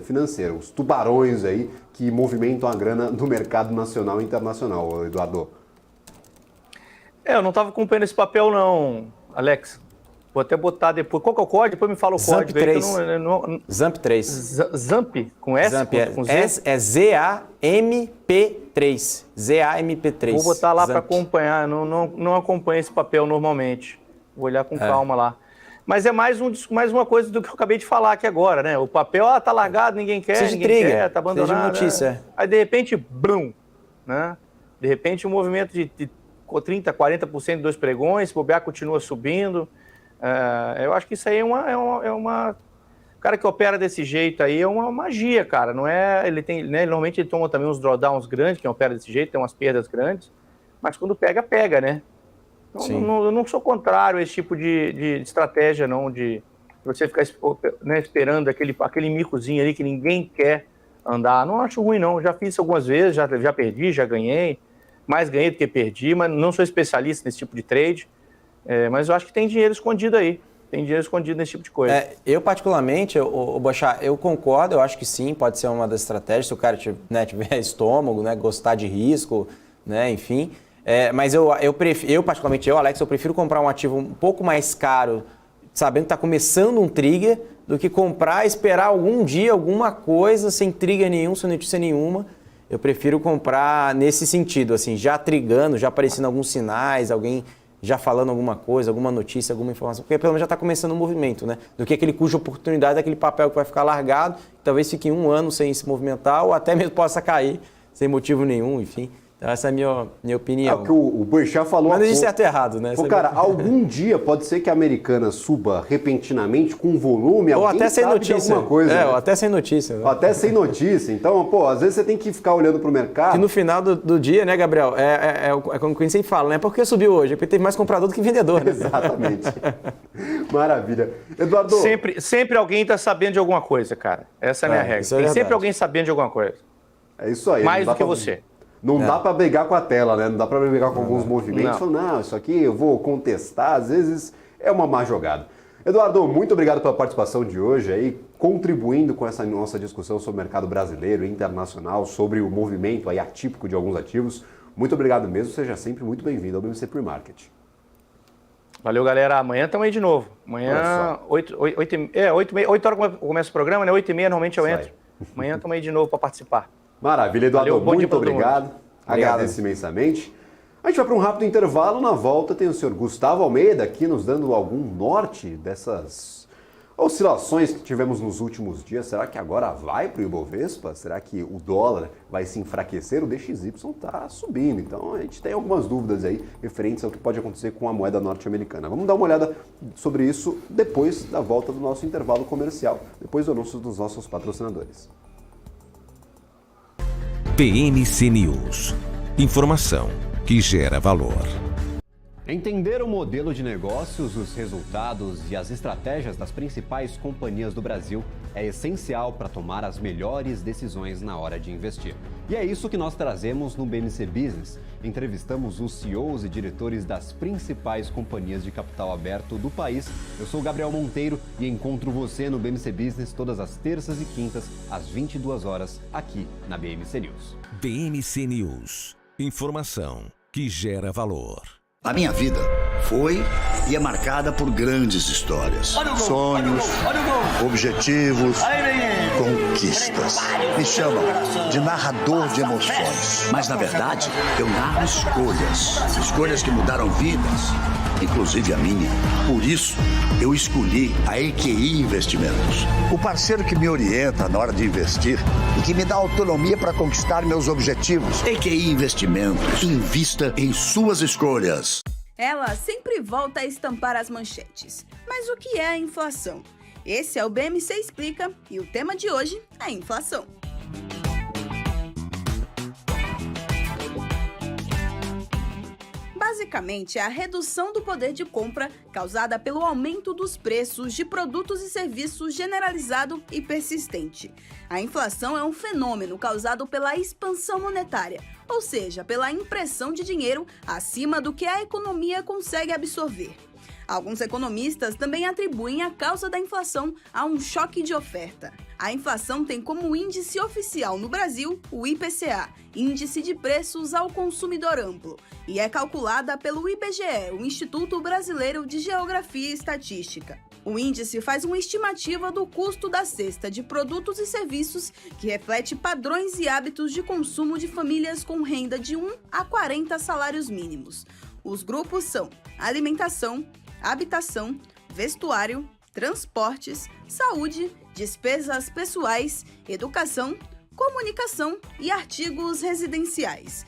financeiro, os tubarões aí que movimentam a grana do mercado nacional e internacional, Eduardo. Eu não estava acompanhando esse papel não, Alex. Vou até botar depois. Qual que é o código? Depois me fala o código. ZAMP 3. ZAMP? Com S? ZAMP com Z? É ZAMP3. ZAMP3. Vou botar lá para acompanhar. Não acompanho esse papel normalmente. Vou olhar com calma lá. Mas é mais uma coisa do que eu acabei de falar aqui agora, né? O papel, tá largado, ninguém quer, tá abandonado. Notícia. Aí, de repente, blum, né? De repente, um movimento de 30%, 40% de 2 pregões, se bobear, continua subindo. Eu acho que isso aí é uma... O cara que opera desse jeito aí é uma magia, cara. Não é... Ele tem, né? Normalmente ele toma também uns drawdowns grandes, quem opera desse jeito, tem umas perdas grandes. Mas quando pega, né? Então, eu não sou contrário a esse tipo de estratégia, não, de você ficar, né, esperando aquele micozinho ali que ninguém quer andar. Não acho ruim, não. Já fiz isso algumas vezes, já perdi, já ganhei. Mais ganhei do que perdi, mas não sou especialista nesse tipo de trade. Mas eu acho que tem dinheiro escondido aí. Tem dinheiro escondido nesse tipo de coisa. Eu, particularmente, o Boechat, eu concordo, eu acho que sim, pode ser uma das estratégias, se o cara tiver estômago, né, gostar de risco, né, enfim. Mas particularmente, Alex, eu prefiro comprar um ativo um pouco mais caro, sabendo que está começando um trigger, do que comprar e esperar algum dia alguma coisa sem trigger nenhum, sem notícia nenhuma. Eu prefiro comprar nesse sentido, assim, já trigando, já aparecendo alguns sinais, alguém já falando alguma coisa, alguma notícia, alguma informação, porque pelo menos já está começando um movimento, né? Do que aquele cuja oportunidade daquele papel que vai ficar largado, talvez fique 1 ano sem se movimentar, ou até mesmo possa cair sem motivo nenhum, enfim. Então essa é a minha opinião. O que o Boechat falou... Mas não existe certo e errado, né? Cara, algum dia pode ser que a Americana suba repentinamente com volume, ou até sem notícia. Alguma coisa, né? Ou até sem notícia. Né? Até sem notícia. Então, às vezes você tem que ficar olhando para o mercado. Que no final do dia, né, Gabriel, como a gente sempre fala, né? Por que subiu hoje? Porque teve mais comprador do que vendedor, né? Exatamente. Maravilha. Eduardo... Sempre alguém está sabendo de alguma coisa, cara. Essa é a minha regra. Tem sempre alguém sabendo de alguma coisa. É isso aí. Mais do que você. Não dá para brigar com a tela, né? Não dá para brigar com alguns movimentos. Não, isso aqui eu vou contestar. Às vezes é uma má jogada. Eduardo, muito obrigado pela participação de hoje aí, contribuindo com essa nossa discussão sobre o mercado brasileiro e internacional, sobre o movimento aí atípico de alguns ativos. Muito obrigado mesmo. Seja sempre muito bem-vindo ao BMC Pre-Market. Valeu, galera. Amanhã estamos aí de novo. Amanhã, 8 horas começa o programa, né? 8h30 normalmente eu entro. Amanhã estamos aí de novo para participar. Maravilha, Eduardo. Muito obrigado. Agradeço imensamente. A gente vai para um rápido intervalo. Na volta tem o senhor Gustavo Almeida aqui nos dando algum norte dessas oscilações que tivemos nos últimos dias. Será que agora vai para o Ibovespa? Será que o dólar vai se enfraquecer? O DXY está subindo. Então a gente tem algumas dúvidas aí referentes ao que pode acontecer com a moeda norte-americana. Vamos dar uma olhada sobre isso depois da volta do nosso intervalo comercial, depois do anúncio dos nossos patrocinadores. BMC News. Informação que gera valor. Entender o modelo de negócios, os resultados e as estratégias das principais companhias do Brasil é essencial para tomar as melhores decisões na hora de investir. E é isso que nós trazemos no BMC Business. Entrevistamos os CEOs e diretores das principais companhias de capital aberto do país. Eu sou Gabriel Monteiro e encontro você no BMC Business todas as terças e quintas, às 22 horas, aqui na BMC News. BMC News. Informação que gera valor. A minha vida foi e é marcada por grandes histórias, sonhos, objetivos, conquistas. conquistas. Me chamam de narrador de emoções. Mas, na verdade, eu narro escolhas. Escolhas que mudaram vidas, inclusive a minha. Por isso, eu escolhi a EQI Investimentos. O parceiro que me orienta na hora de investir e que me dá autonomia para conquistar meus objetivos. EQI Investimentos. Invista em suas escolhas. Ela sempre volta a estampar as manchetes. Mas o que é a inflação? Esse é o BMC Explica e o tema de hoje é a inflação. Basicamente, é a redução do poder de compra causada pelo aumento dos preços de produtos e serviços generalizado e persistente. A inflação é um fenômeno causado pela expansão monetária, ou seja, pela impressão de dinheiro acima do que a economia consegue absorver. Alguns economistas também atribuem a causa da inflação a um choque de oferta. A inflação tem como índice oficial no Brasil o IPCA, Índice de Preços ao Consumidor Amplo, e é calculada pelo IBGE, o Instituto Brasileiro de Geografia e Estatística. O índice faz uma estimativa do custo da cesta de produtos e serviços que reflete padrões e hábitos de consumo de famílias com renda de 1 a 40 salários mínimos. Os grupos são alimentação, habitação, vestuário, transportes, saúde, despesas pessoais, educação, comunicação e artigos residenciais.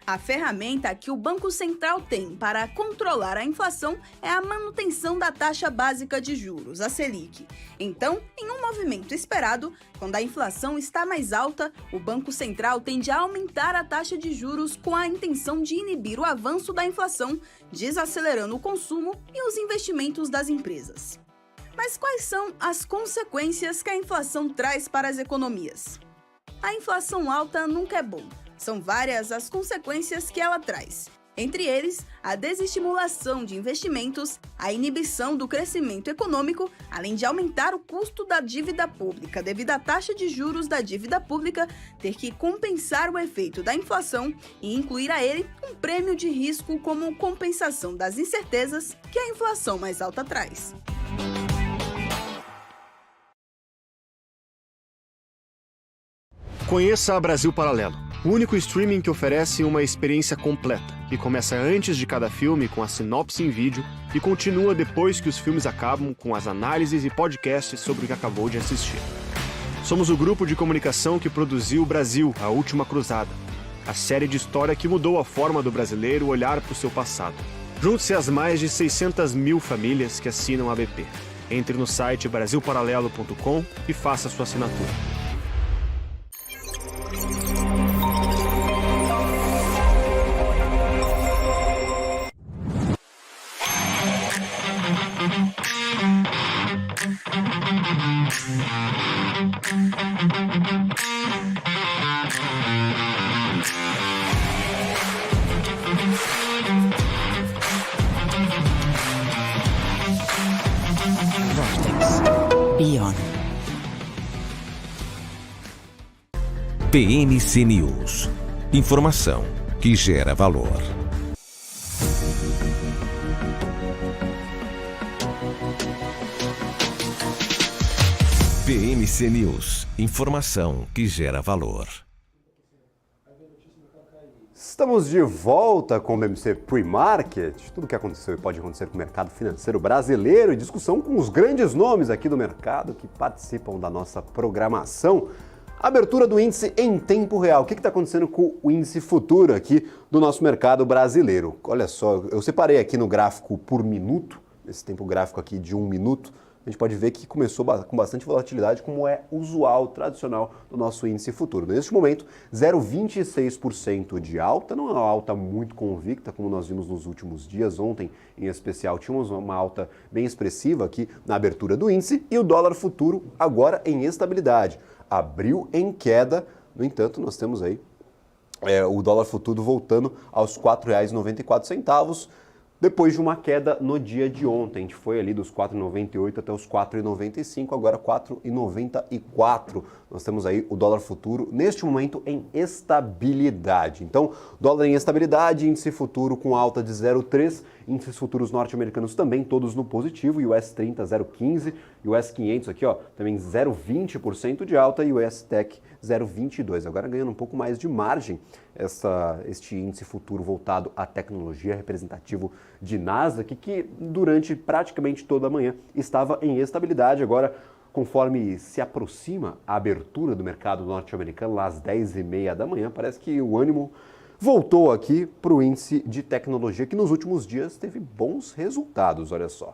A ferramenta que o Banco Central tem para controlar a inflação é a manutenção da taxa básica de juros, a Selic. Então, em um movimento esperado, quando a inflação está mais alta, o Banco Central tende a aumentar a taxa de juros com a intenção de inibir o avanço da inflação, desacelerando o consumo e os investimentos das empresas. Mas quais são as consequências que a inflação traz para as economias? A inflação alta nunca é bom. São várias as consequências que ela traz. Entre eles, a desestimulação de investimentos, a inibição do crescimento econômico, além de aumentar o custo da dívida pública devido à taxa de juros da dívida pública ter que compensar o efeito da inflação e incluir a ele um prêmio de risco como compensação das incertezas que a inflação mais alta traz. Conheça a Brasil Paralelo, o único streaming que oferece uma experiência completa, que começa antes de cada filme com a sinopse em vídeo e continua depois que os filmes acabam com as análises e podcasts sobre o que acabou de assistir. Somos o grupo de comunicação que produziu Brasil, a Última Cruzada, a série de história que mudou a forma do brasileiro olhar para o seu passado. Junte-se às mais de 600 mil famílias que assinam a BP. Entre no site brasilparalelo.com e faça sua assinatura. BMC News. Informação que gera valor. BMC News. Informação que gera valor. Estamos de volta com o BMC Pre-Market. Tudo o que aconteceu e pode acontecer com o mercado financeiro brasileiro e discussão com os grandes nomes aqui do mercado que participam da nossa programação. Abertura do índice em tempo real. O que está acontecendo com o índice futuro aqui do nosso mercado brasileiro? Olha só, eu separei aqui no gráfico por minuto, esse tempo gráfico aqui de 1 minuto. A gente pode ver que começou com bastante volatilidade, como é usual, tradicional do nosso índice futuro. Neste momento, 0,26% de alta, não é uma alta muito convicta, como nós vimos nos últimos dias. Ontem, em especial, tínhamos uma alta bem expressiva aqui na abertura do índice e o dólar futuro agora em estabilidade. Abriu em queda, no entanto, nós temos aí o dólar futuro voltando aos R$ 4,94, depois de uma queda no dia de ontem. A gente foi ali dos 4,98 até os 4,95, agora 4,94. Nós temos aí o dólar futuro, neste momento, em estabilidade. Então, dólar em estabilidade, índice futuro com alta de 0,3, índices futuros norte-americanos também, todos no positivo, US 30, 0,15, US 500 aqui, ó, também 0,20% de alta e US Tech 0,22. Agora ganhando um pouco mais de margem este índice futuro voltado à tecnologia, representativo de Nasdaq, que durante praticamente toda a manhã estava em estabilidade. Agora, conforme se aproxima a abertura do mercado norte-americano, lá às 10h30 da manhã, parece que o ânimo voltou aqui para o índice de tecnologia, que nos últimos dias teve bons resultados, olha só.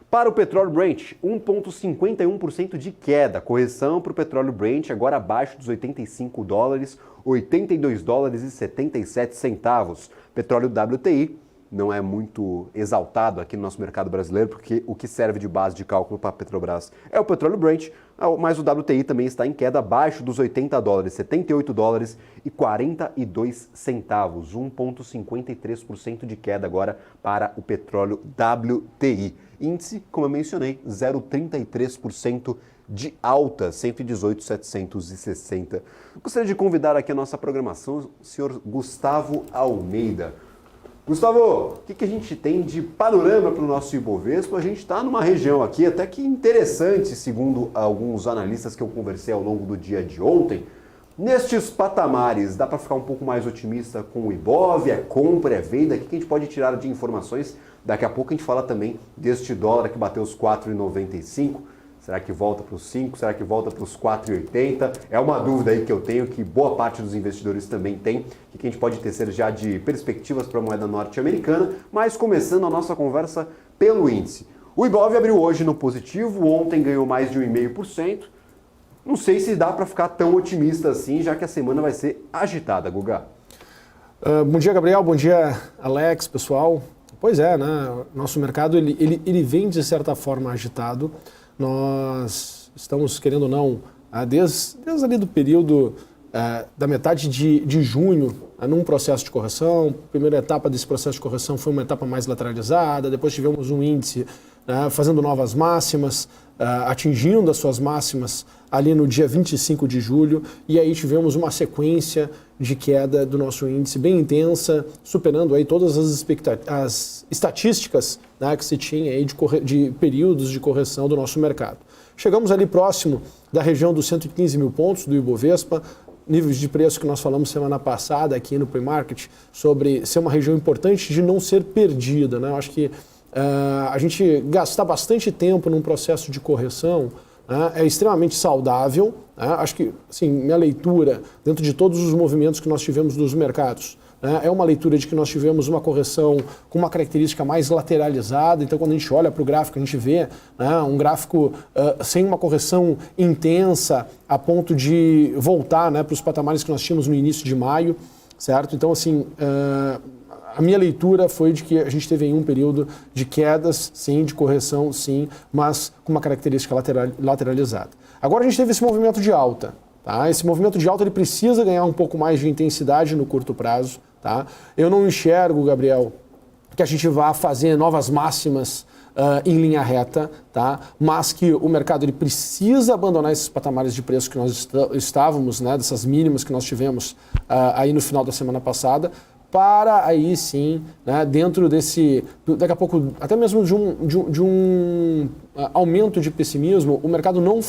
Para o petróleo Brent, 1,51% de queda, correção para o petróleo Brent, agora abaixo dos $85, $82,77. Petróleo WTI não é muito exaltado aqui no nosso mercado brasileiro, porque o que serve de base de cálculo para a Petrobras é o petróleo Brent, mas o WTI também está em queda abaixo dos $80, $78,42, 1,53% de queda agora para o petróleo WTI. Índice, como eu mencionei, 0,33% de alta, 118,760. Gostaria de convidar aqui a nossa programação o senhor Gustavo Almeida. Gustavo, o que a gente tem de panorama para o nosso Ibovespa? A gente está numa região aqui até que interessante, segundo alguns analistas que eu conversei ao longo do dia de ontem. Nestes patamares, dá para ficar um pouco mais otimista com o Ibov? É compra, é venda? O que a gente pode tirar de informações? Daqui a pouco a gente fala também deste dólar que bateu os 4,95. Será que volta para os 5? Será que volta para os 4,80? É uma dúvida aí que eu tenho, que boa parte dos investidores também tem, que a gente pode tecer já de perspectivas para a moeda norte-americana, mas começando a nossa conversa pelo índice. O Ibov abriu hoje no positivo, ontem ganhou mais de 1,5%. Não sei se dá para ficar tão otimista assim, já que a semana vai ser agitada, Guga. Bom dia, Gabriel. Bom dia, Alex, pessoal. Pois é, né? Nosso mercado ele vem, de certa forma, agitado. Nós estamos, querendo ou não, desde ali do período da metade de junho, num processo de correção. A primeira etapa desse processo de correção foi uma etapa mais lateralizada, depois tivemos um índice fazendo novas máximas, atingindo as suas máximas ali no dia 25 de julho, e aí tivemos uma sequência de queda do nosso índice bem intensa, superando aí todas as estatísticas, né, que se tinha aí de períodos de correção do nosso mercado. Chegamos ali próximo da região dos 115 mil pontos do Ibovespa, níveis de preço que nós falamos semana passada aqui no pre-market, sobre ser uma região importante de não ser perdida, né? Eu acho que a gente gastar bastante tempo num processo de correção é extremamente saudável. Acho que, assim, minha leitura, dentro de todos os movimentos que nós tivemos dos mercados, é uma leitura de que nós tivemos uma correção com uma característica mais lateralizada. Então, quando a gente olha para o gráfico, a gente vê um gráfico sem uma correção intensa a ponto de voltar para os patamares que nós tínhamos no início de maio, certo? Então, assim, a minha leitura foi de que a gente teve aí um período de quedas, sim, de correção, sim, mas com uma característica lateralizada. Agora a gente teve esse movimento de alta. Tá? Esse movimento de alta ele precisa ganhar um pouco mais de intensidade no curto prazo. Tá? Eu não enxergo, Gabriel, que a gente vá fazer novas máximas em linha reta, tá? Mas que o mercado ele precisa abandonar esses patamares de preço que nós estávamos, né, dessas mínimas que nós tivemos aí no final da semana passada, para aí sim, né, dentro desse, daqui a pouco, até mesmo de um aumento de pessimismo, o mercado não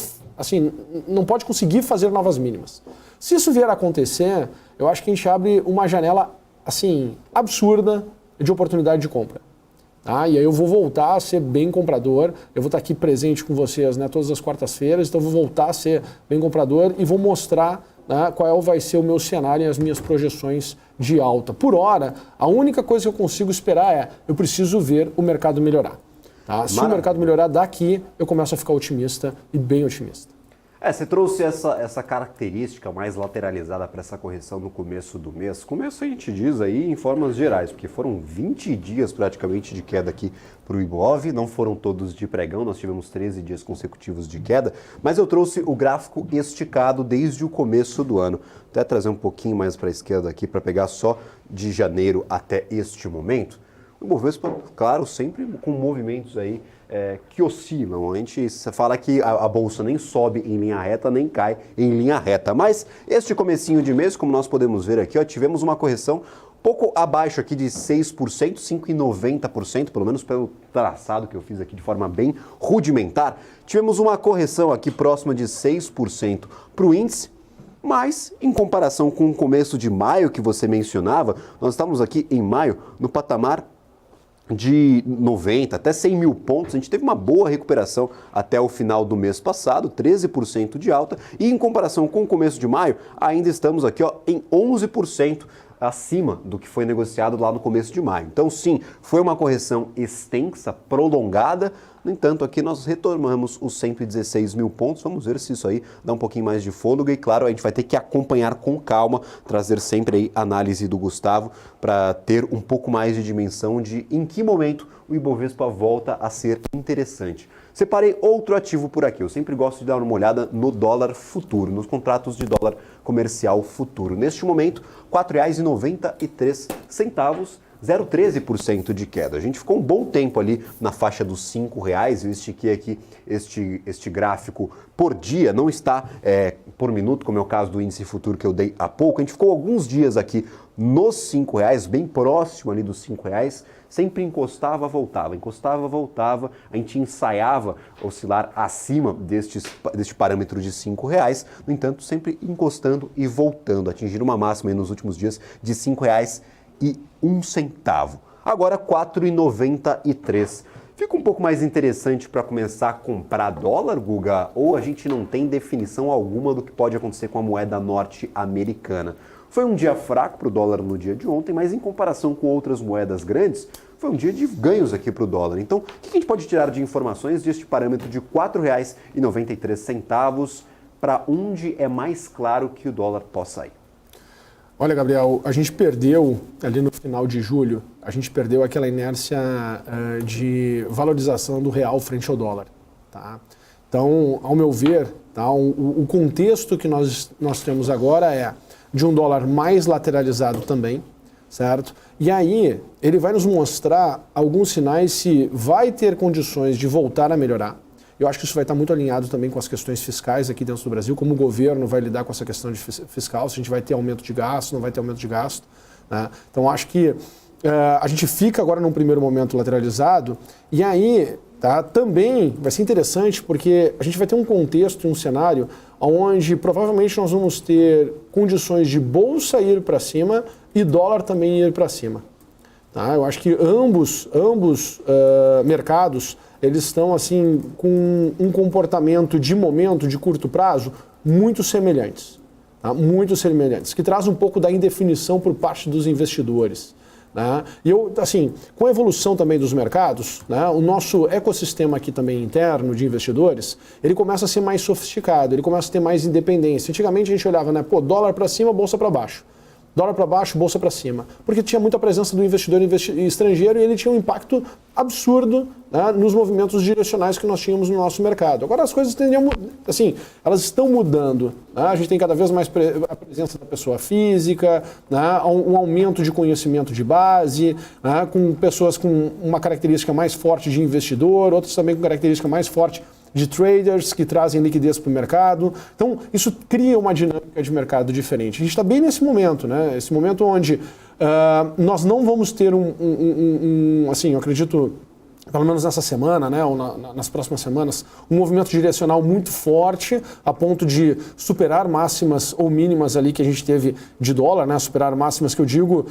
pode conseguir fazer novas mínimas. Se isso vier a acontecer, eu acho que a gente abre uma janela assim, absurda de oportunidade de compra. Tá? E aí eu vou voltar a ser bem comprador, eu vou estar aqui presente com vocês, né, todas as quartas-feiras, então eu vou voltar a ser bem comprador e vou mostrar, né, qual vai ser o meu cenário e as minhas projeções de alta. Por hora, a única coisa que eu consigo esperar eu preciso ver o mercado melhorar. Tá? Se o mercado melhorar daqui, eu começo a ficar otimista e bem otimista. Você trouxe essa característica mais lateralizada para essa correção no começo do mês. Começo a gente diz aí em formas gerais, porque foram 20 dias praticamente de queda aqui para o Ibov, não foram todos de pregão, nós tivemos 13 dias consecutivos de queda, mas eu trouxe o gráfico esticado desde o começo do ano. Vou até trazer um pouquinho mais para a esquerda aqui para pegar só de janeiro até este momento. O Bovespa, claro, sempre com movimentos aí que oscilam. A gente fala que a Bolsa nem sobe em linha reta, nem cai em linha reta. Mas este comecinho de mês, como nós podemos ver aqui, tivemos uma correção pouco abaixo aqui de 6%, 5,90%, pelo menos pelo traçado que eu fiz aqui de forma bem rudimentar. Tivemos uma correção aqui próxima de 6% para o índice, mas em comparação com o começo de maio que você mencionava, nós estamos aqui em maio no patamar de 90 até 100 mil pontos. A gente teve uma boa recuperação até o final do mês passado, 13% de alta, e em comparação com o começo de maio, ainda estamos aqui em 11% acima do que foi negociado lá no começo de maio. Então sim, foi uma correção extensa, prolongada. No entanto, aqui nós retomamos os 116 mil pontos. Vamos ver se isso aí dá um pouquinho mais de fôlego. E claro, a gente vai ter que acompanhar com calma, trazer sempre aí análise do Gustavo para ter um pouco mais de dimensão de em que momento o Ibovespa volta a ser interessante. Separei outro ativo por aqui. Eu sempre gosto de dar uma olhada no dólar futuro, nos contratos de dólar comercial futuro. Neste momento, R$ 4,93, 0,13% de queda. A gente ficou um bom tempo ali na faixa dos R$ 5,00. Eu estiquei aqui este gráfico por dia, não está por minuto, como é o caso do índice futuro que eu dei há pouco. A gente ficou alguns dias aqui nos R$ 5,00, bem próximo ali dos R$ 5,00. Sempre encostava, voltava, a gente ensaiava oscilar acima deste parâmetro de R$ 5,00, no entanto, sempre encostando e voltando, atingindo uma máxima aí nos últimos dias de R$ 5,01. Agora, R$ 4,93. Fica um pouco mais interessante para começar a comprar dólar, Guga? Ou a gente não tem definição alguma do que pode acontecer com a moeda norte-americana? Foi um dia fraco para o dólar no dia de ontem, mas em comparação com outras moedas grandes, foi um dia de ganhos aqui para o dólar. Então, o que a gente pode tirar de informações deste parâmetro de R$ 4,93 para onde é mais claro que o dólar possa ir? Olha, Gabriel, a gente perdeu ali no final de julho, a gente perdeu aquela inércia de valorização do real frente ao dólar. Tá? Então, ao meu ver, tá, o contexto que nós temos agora é de um dólar mais lateralizado também, certo? E aí ele vai nos mostrar alguns sinais se vai ter condições de voltar a melhorar. Eu acho que isso vai estar muito alinhado também com as questões fiscais aqui dentro do Brasil, como o governo vai lidar com essa questão de fiscal, se a gente vai ter aumento de gasto, não vai ter aumento de gasto. Né? Então acho que a gente fica agora num primeiro momento lateralizado e aí também vai ser interessante porque a gente vai ter um contexto, um cenário onde provavelmente nós vamos ter condições de bolsa ir para cima e dólar também ir para cima. Tá? Eu acho que ambos mercados eles estão assim com um comportamento de momento, de curto prazo, muito semelhantes. Tá? Muito semelhantes, que traz um pouco da indefinição por parte dos investidores. Né? E eu, assim, com a evolução também dos mercados, né, o nosso ecossistema aqui também interno de investidores, ele começa a ser mais sofisticado, ele começa a ter mais independência. Antigamente a gente olhava, né, dólar para cima, bolsa para baixo. Dólar para baixo, bolsa para cima. Porque tinha muita presença do investidor estrangeiro e ele tinha um impacto absurdo, né, nos movimentos direcionais que nós tínhamos no nosso mercado. Agora as coisas assim, elas estão mudando. Né? A gente tem cada vez mais a presença da pessoa física, né, um aumento de conhecimento de base, né, com pessoas com uma característica mais forte de investidor, outras também com característica mais forte de traders que trazem liquidez para o mercado. Então, isso cria uma dinâmica de mercado diferente. A gente está bem nesse momento, né? Esse momento onde nós não vamos ter assim, eu acredito, pelo menos nessa semana, né, ou nas próximas semanas, um movimento direcional muito forte a ponto de superar máximas ou mínimas ali que a gente teve de dólar, né, superar máximas que eu digo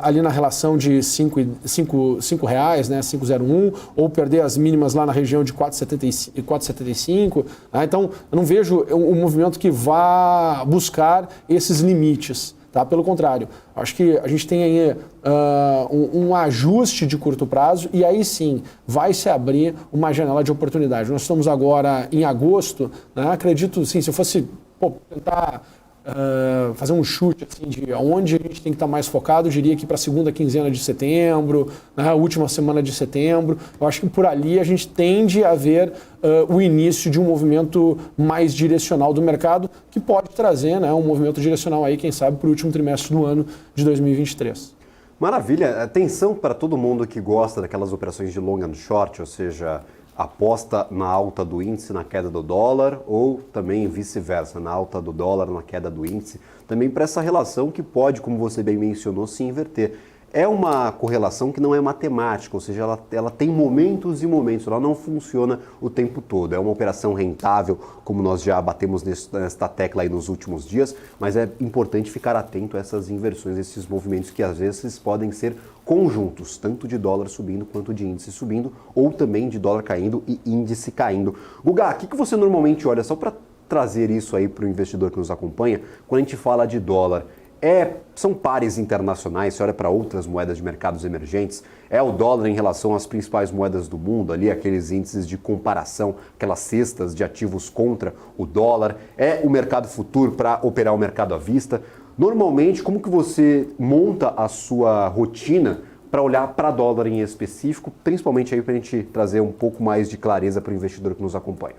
ali na relação de R$ 5,00, né, 5,01, ou perder as mínimas lá na região de 4,75. Né, então, eu não vejo um movimento que vá buscar esses limites. Tá? Pelo contrário, acho que a gente tem aí um ajuste de curto prazo e aí sim vai se abrir uma janela de oportunidade. Nós estamos agora em agosto, né? Acredito, sim, se eu fosse tentar fazer um chute assim, de onde a gente tem que estar mais focado, eu diria que para a segunda quinzena de setembro, né, última semana de setembro, eu acho que por ali a gente tende a ver o início de um movimento mais direcional do mercado, que pode trazer, né, um movimento direcional aí, quem sabe, para o último trimestre do ano de 2023. Maravilha. Atenção para todo mundo que gosta daquelas operações de long and short, ou seja, aposta na alta do índice, na queda do dólar, ou também vice-versa, na alta do dólar, na queda do índice. Também para essa relação que pode, como você bem mencionou, se inverter. É uma correlação que não é matemática, ou seja, ela tem momentos e momentos, ela não funciona o tempo todo. É uma operação rentável, como nós já batemos nesta tecla aí nos últimos dias, mas é importante ficar atento a essas inversões, esses movimentos que às vezes podem ser conjuntos, tanto de dólar subindo quanto de índice subindo, ou também de dólar caindo e índice caindo. Guga, o que você normalmente olha, só para trazer isso aí para o investidor que nos acompanha, quando a gente fala de dólar? São pares internacionais, você olha para outras moedas de mercados emergentes, é o dólar em relação às principais moedas do mundo, ali aqueles índices de comparação, aquelas cestas de ativos contra o dólar, é o mercado futuro para operar o mercado à vista. Normalmente, como que você monta a sua rotina para olhar para dólar em específico, principalmente aí para a gente trazer um pouco mais de clareza para o investidor que nos acompanha?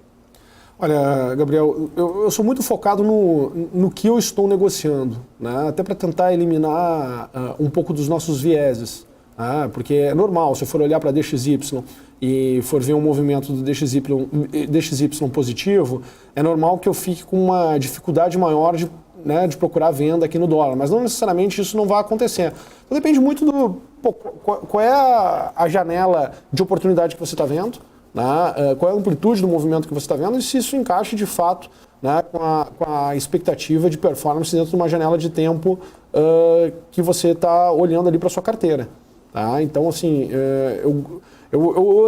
Olha, Gabriel, eu sou muito focado no que eu estou negociando, né? Até para tentar eliminar um pouco dos nossos vieses, né? Porque é normal, se eu for olhar para DXY e for ver um movimento do DXY positivo, é normal que eu fique com uma dificuldade maior de procurar venda aqui no dólar, mas não necessariamente isso não vai acontecer. Então depende muito do qual é a janela de oportunidade que você está vendo, qual é a amplitude do movimento que você está vendo e se isso encaixa de fato, né, com a expectativa de performance dentro de uma janela de tempo que você está olhando ali para sua carteira. Tá? Então, assim,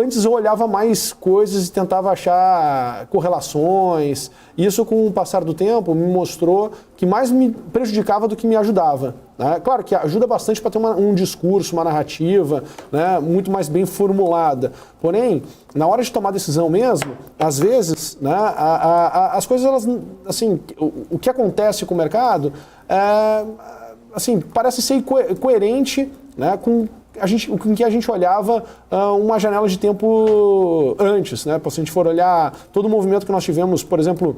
antes eu olhava mais coisas e tentava achar correlações. Isso, com o passar do tempo, me mostrou que mais me prejudicava do que me ajudava. Né? Claro que ajuda bastante para ter um discurso, uma narrativa, né, muito mais bem formulada. Porém, na hora de tomar decisão mesmo, às vezes, né, as coisas, elas, assim, o que acontece com o mercado, assim, parece ser coerente, né, com que a gente olhava uma janela de tempo antes, né? Se a gente for olhar todo o movimento que nós tivemos, por exemplo,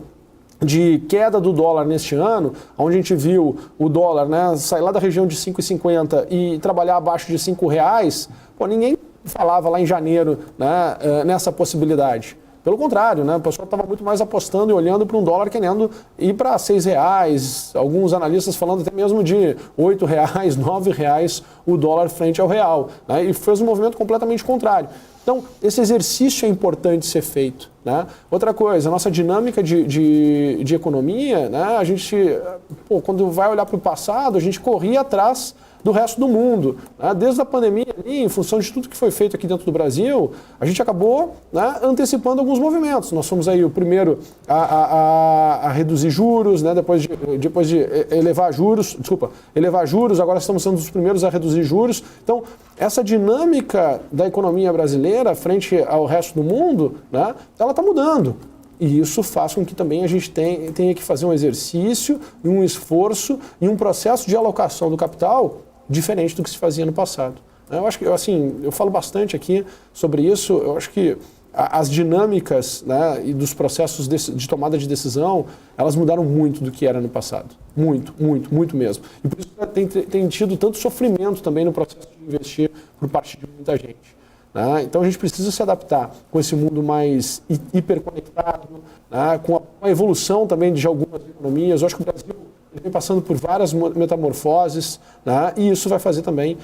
de queda do dólar neste ano, onde a gente viu o dólar, né, sair lá da região de 5,50 e trabalhar abaixo de R$5, ninguém falava lá em janeiro, né, nessa possibilidade. Pelo contrário, né, o pessoal estava muito mais apostando e olhando para um dólar querendo ir para R$6, alguns analistas falando até mesmo de R$8, R$9 o dólar frente ao real, né, e fez um movimento completamente contrário. Então, esse exercício é importante ser feito. Né? Outra coisa, a nossa dinâmica de economia, né, a gente, quando vai olhar para o passado, a gente corria atrás do resto do mundo. Né? Desde a pandemia, ali, em função de tudo que foi feito aqui dentro do Brasil, a gente acabou, né, antecipando alguns movimentos. Nós fomos aí o primeiro a reduzir juros, né, depois de elevar juros, agora estamos sendo os primeiros a reduzir juros. Então, essa dinâmica da economia brasileira frente ao resto do mundo, né, ela está mudando. E isso faz com que também a gente tenha que fazer um exercício, e um esforço e um processo de alocação do capital diferente do que se fazia no passado. Eu acho que, assim, eu falo bastante aqui sobre isso. Eu acho que as dinâmicas, né, e dos processos de tomada de decisão, elas mudaram muito do que era no passado. Muito, muito, muito mesmo. E por isso tem tido tanto sofrimento também no processo de investir por parte de muita gente. Né? Então a gente precisa se adaptar com esse mundo mais hiperconectado, né? Com a evolução também de algumas economias. Eu acho que o Brasil vem passando por várias metamorfoses, né? E isso vai fazer também,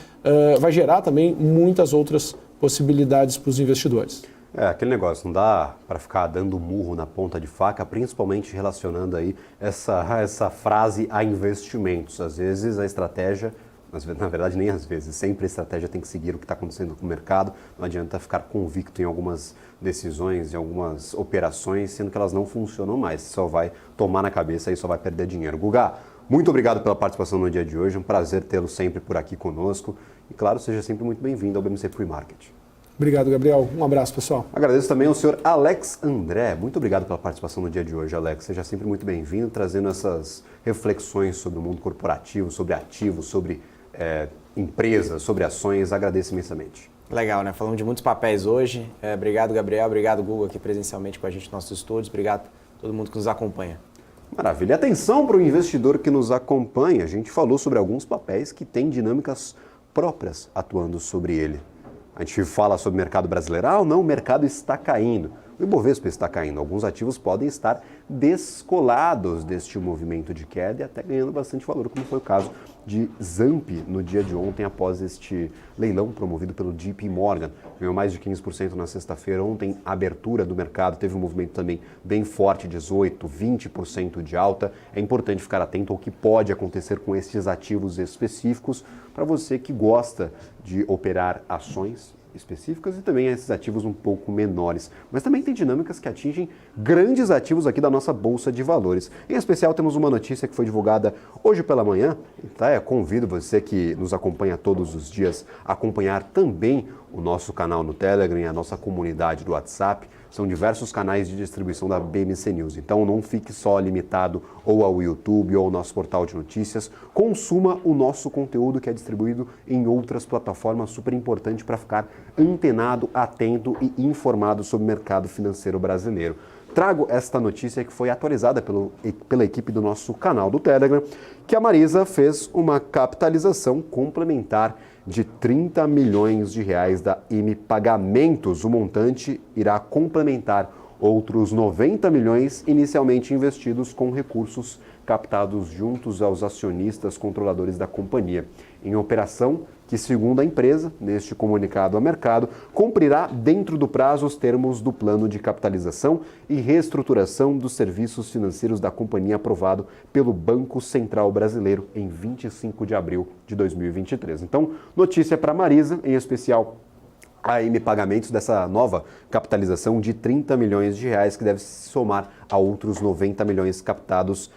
vai gerar também muitas outras possibilidades para os investidores. Aquele negócio, não dá para ficar dando murro na ponta de faca, principalmente relacionando aí essa frase a investimentos. Às vezes a estratégia, na verdade nem às vezes, sempre a estratégia tem que seguir o que está acontecendo com o mercado. Não adianta ficar convicto em algumas decisões, em algumas operações, sendo que elas não funcionam mais. Você só vai tomar na cabeça e só vai perder dinheiro. Guga, muito obrigado pela participação no dia de hoje, um prazer tê-lo sempre por aqui conosco. E claro, seja sempre muito bem-vindo ao BMC Pre-Market. Obrigado, Gabriel. Um abraço, pessoal. Agradeço também ao senhor Alex André. Muito obrigado pela participação no dia de hoje, Alex. Seja sempre muito bem-vindo, trazendo essas reflexões sobre o mundo corporativo, sobre ativos, sobre empresas, sobre ações. Agradeço imensamente. Legal, né? Falamos de muitos papéis hoje. Obrigado, Gabriel. Obrigado, Google, aqui presencialmente com a gente nos nossos estúdios. Obrigado a todo mundo que nos acompanha. Maravilha. Atenção para o investidor que nos acompanha. A gente falou sobre alguns papéis que têm dinâmicas próprias atuando sobre ele. A gente fala sobre o mercado brasileiro, não, o mercado está caindo. O Ibovespa está caindo. Alguns ativos podem estar descolados deste movimento de queda e até ganhando bastante valor, como foi o caso de Zamp no dia de ontem, após este leilão promovido pelo JP Morgan. Ganhou mais de 15% na sexta-feira. Ontem, a abertura do mercado teve um movimento também bem forte, 18%, 20% de alta. É importante ficar atento ao que pode acontecer com estes ativos específicos para você que gosta de operar ações específicas e também esses ativos um pouco menores. Mas também tem dinâmicas que atingem grandes ativos aqui da nossa Bolsa de Valores. Em especial, temos uma notícia que foi divulgada hoje pela manhã. Tá? Convido você que nos acompanha todos os dias a acompanhar também o nosso canal no Telegram e a nossa comunidade do WhatsApp. São diversos canais de distribuição da BMC News. Então não fique só limitado ou ao YouTube ou ao nosso portal de notícias. Consuma o nosso conteúdo que é distribuído em outras plataformas, super importante para ficar antenado, atento e informado sobre o mercado financeiro brasileiro. Trago esta notícia que foi atualizada pela equipe do nosso canal do Telegram, que a Marisa fez uma capitalização complementar de 30 milhões de reais da M Pagamentos. O montante irá complementar outros 90 milhões inicialmente investidos com recursos captados juntos aos acionistas controladores da companhia. Em operação que, segundo a empresa, neste comunicado ao mercado, cumprirá dentro do prazo os termos do plano de capitalização e reestruturação dos serviços financeiros da companhia aprovado pelo Banco Central Brasileiro em 25 de abril de 2023. Então, notícia para a Marisa, em especial a M Pagamentos, dessa nova capitalização de 30 milhões de reais que deve se somar a outros 90 milhões captados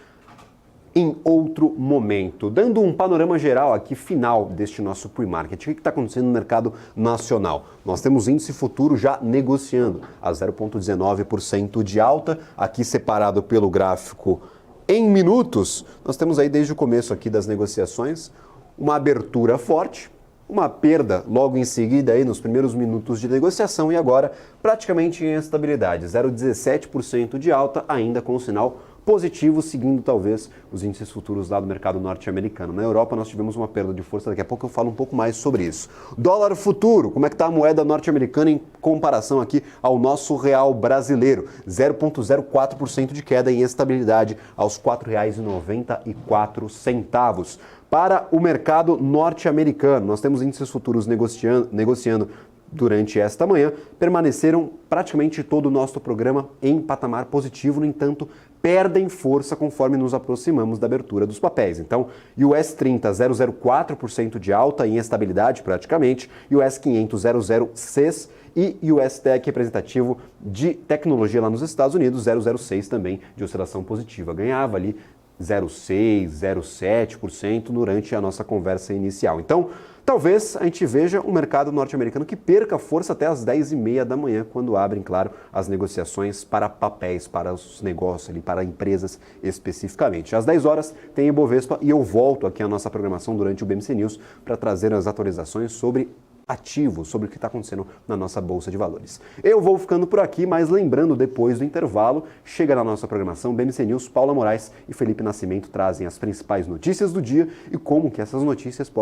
em outro momento. Dando um panorama geral aqui, final deste nosso pre-market, o que está acontecendo no mercado nacional? Nós temos índice futuro já negociando a 0,19% de alta, aqui separado pelo gráfico em minutos. Nós temos aí desde o começo aqui das negociações uma abertura forte, uma perda logo em seguida aí nos primeiros minutos de negociação e agora praticamente em estabilidade, 0,17% de alta, ainda com o sinal positivo, seguindo talvez os índices futuros lá do mercado norte-americano. Na Europa nós tivemos uma perda de força, daqui a pouco eu falo um pouco mais sobre isso. Dólar futuro, como é que está a moeda norte-americana em comparação aqui ao nosso real brasileiro? 0,04% de queda em estabilidade aos R$ 4,94. Para o mercado norte-americano, nós temos índices futuros negociando durante esta manhã, permaneceram praticamente todo o nosso programa em patamar positivo, no entanto, perdem força conforme nos aproximamos da abertura dos papéis. Então, US 30, 0,04% de alta em estabilidade praticamente, US 500, 0,06% e US Tech representativo de tecnologia lá nos Estados Unidos, 0,06% também de oscilação positiva. Ganhava ali 0,6%, 0,7% durante a nossa conversa inicial. Então, talvez a gente veja um mercado norte-americano que perca força até as 10h30 da manhã, quando abrem, claro, as negociações para papéis, para os negócios, ali, para empresas especificamente. Às 10 horas tem Ibovespa e eu volto aqui à nossa programação durante o BMC News para trazer as atualizações sobre ativos, sobre o que está acontecendo na nossa Bolsa de Valores. Eu vou ficando por aqui, mas lembrando, depois do intervalo, chega na nossa programação BMC News, Paula Moraes e Felipe Nascimento trazem as principais notícias do dia e como que essas notícias podem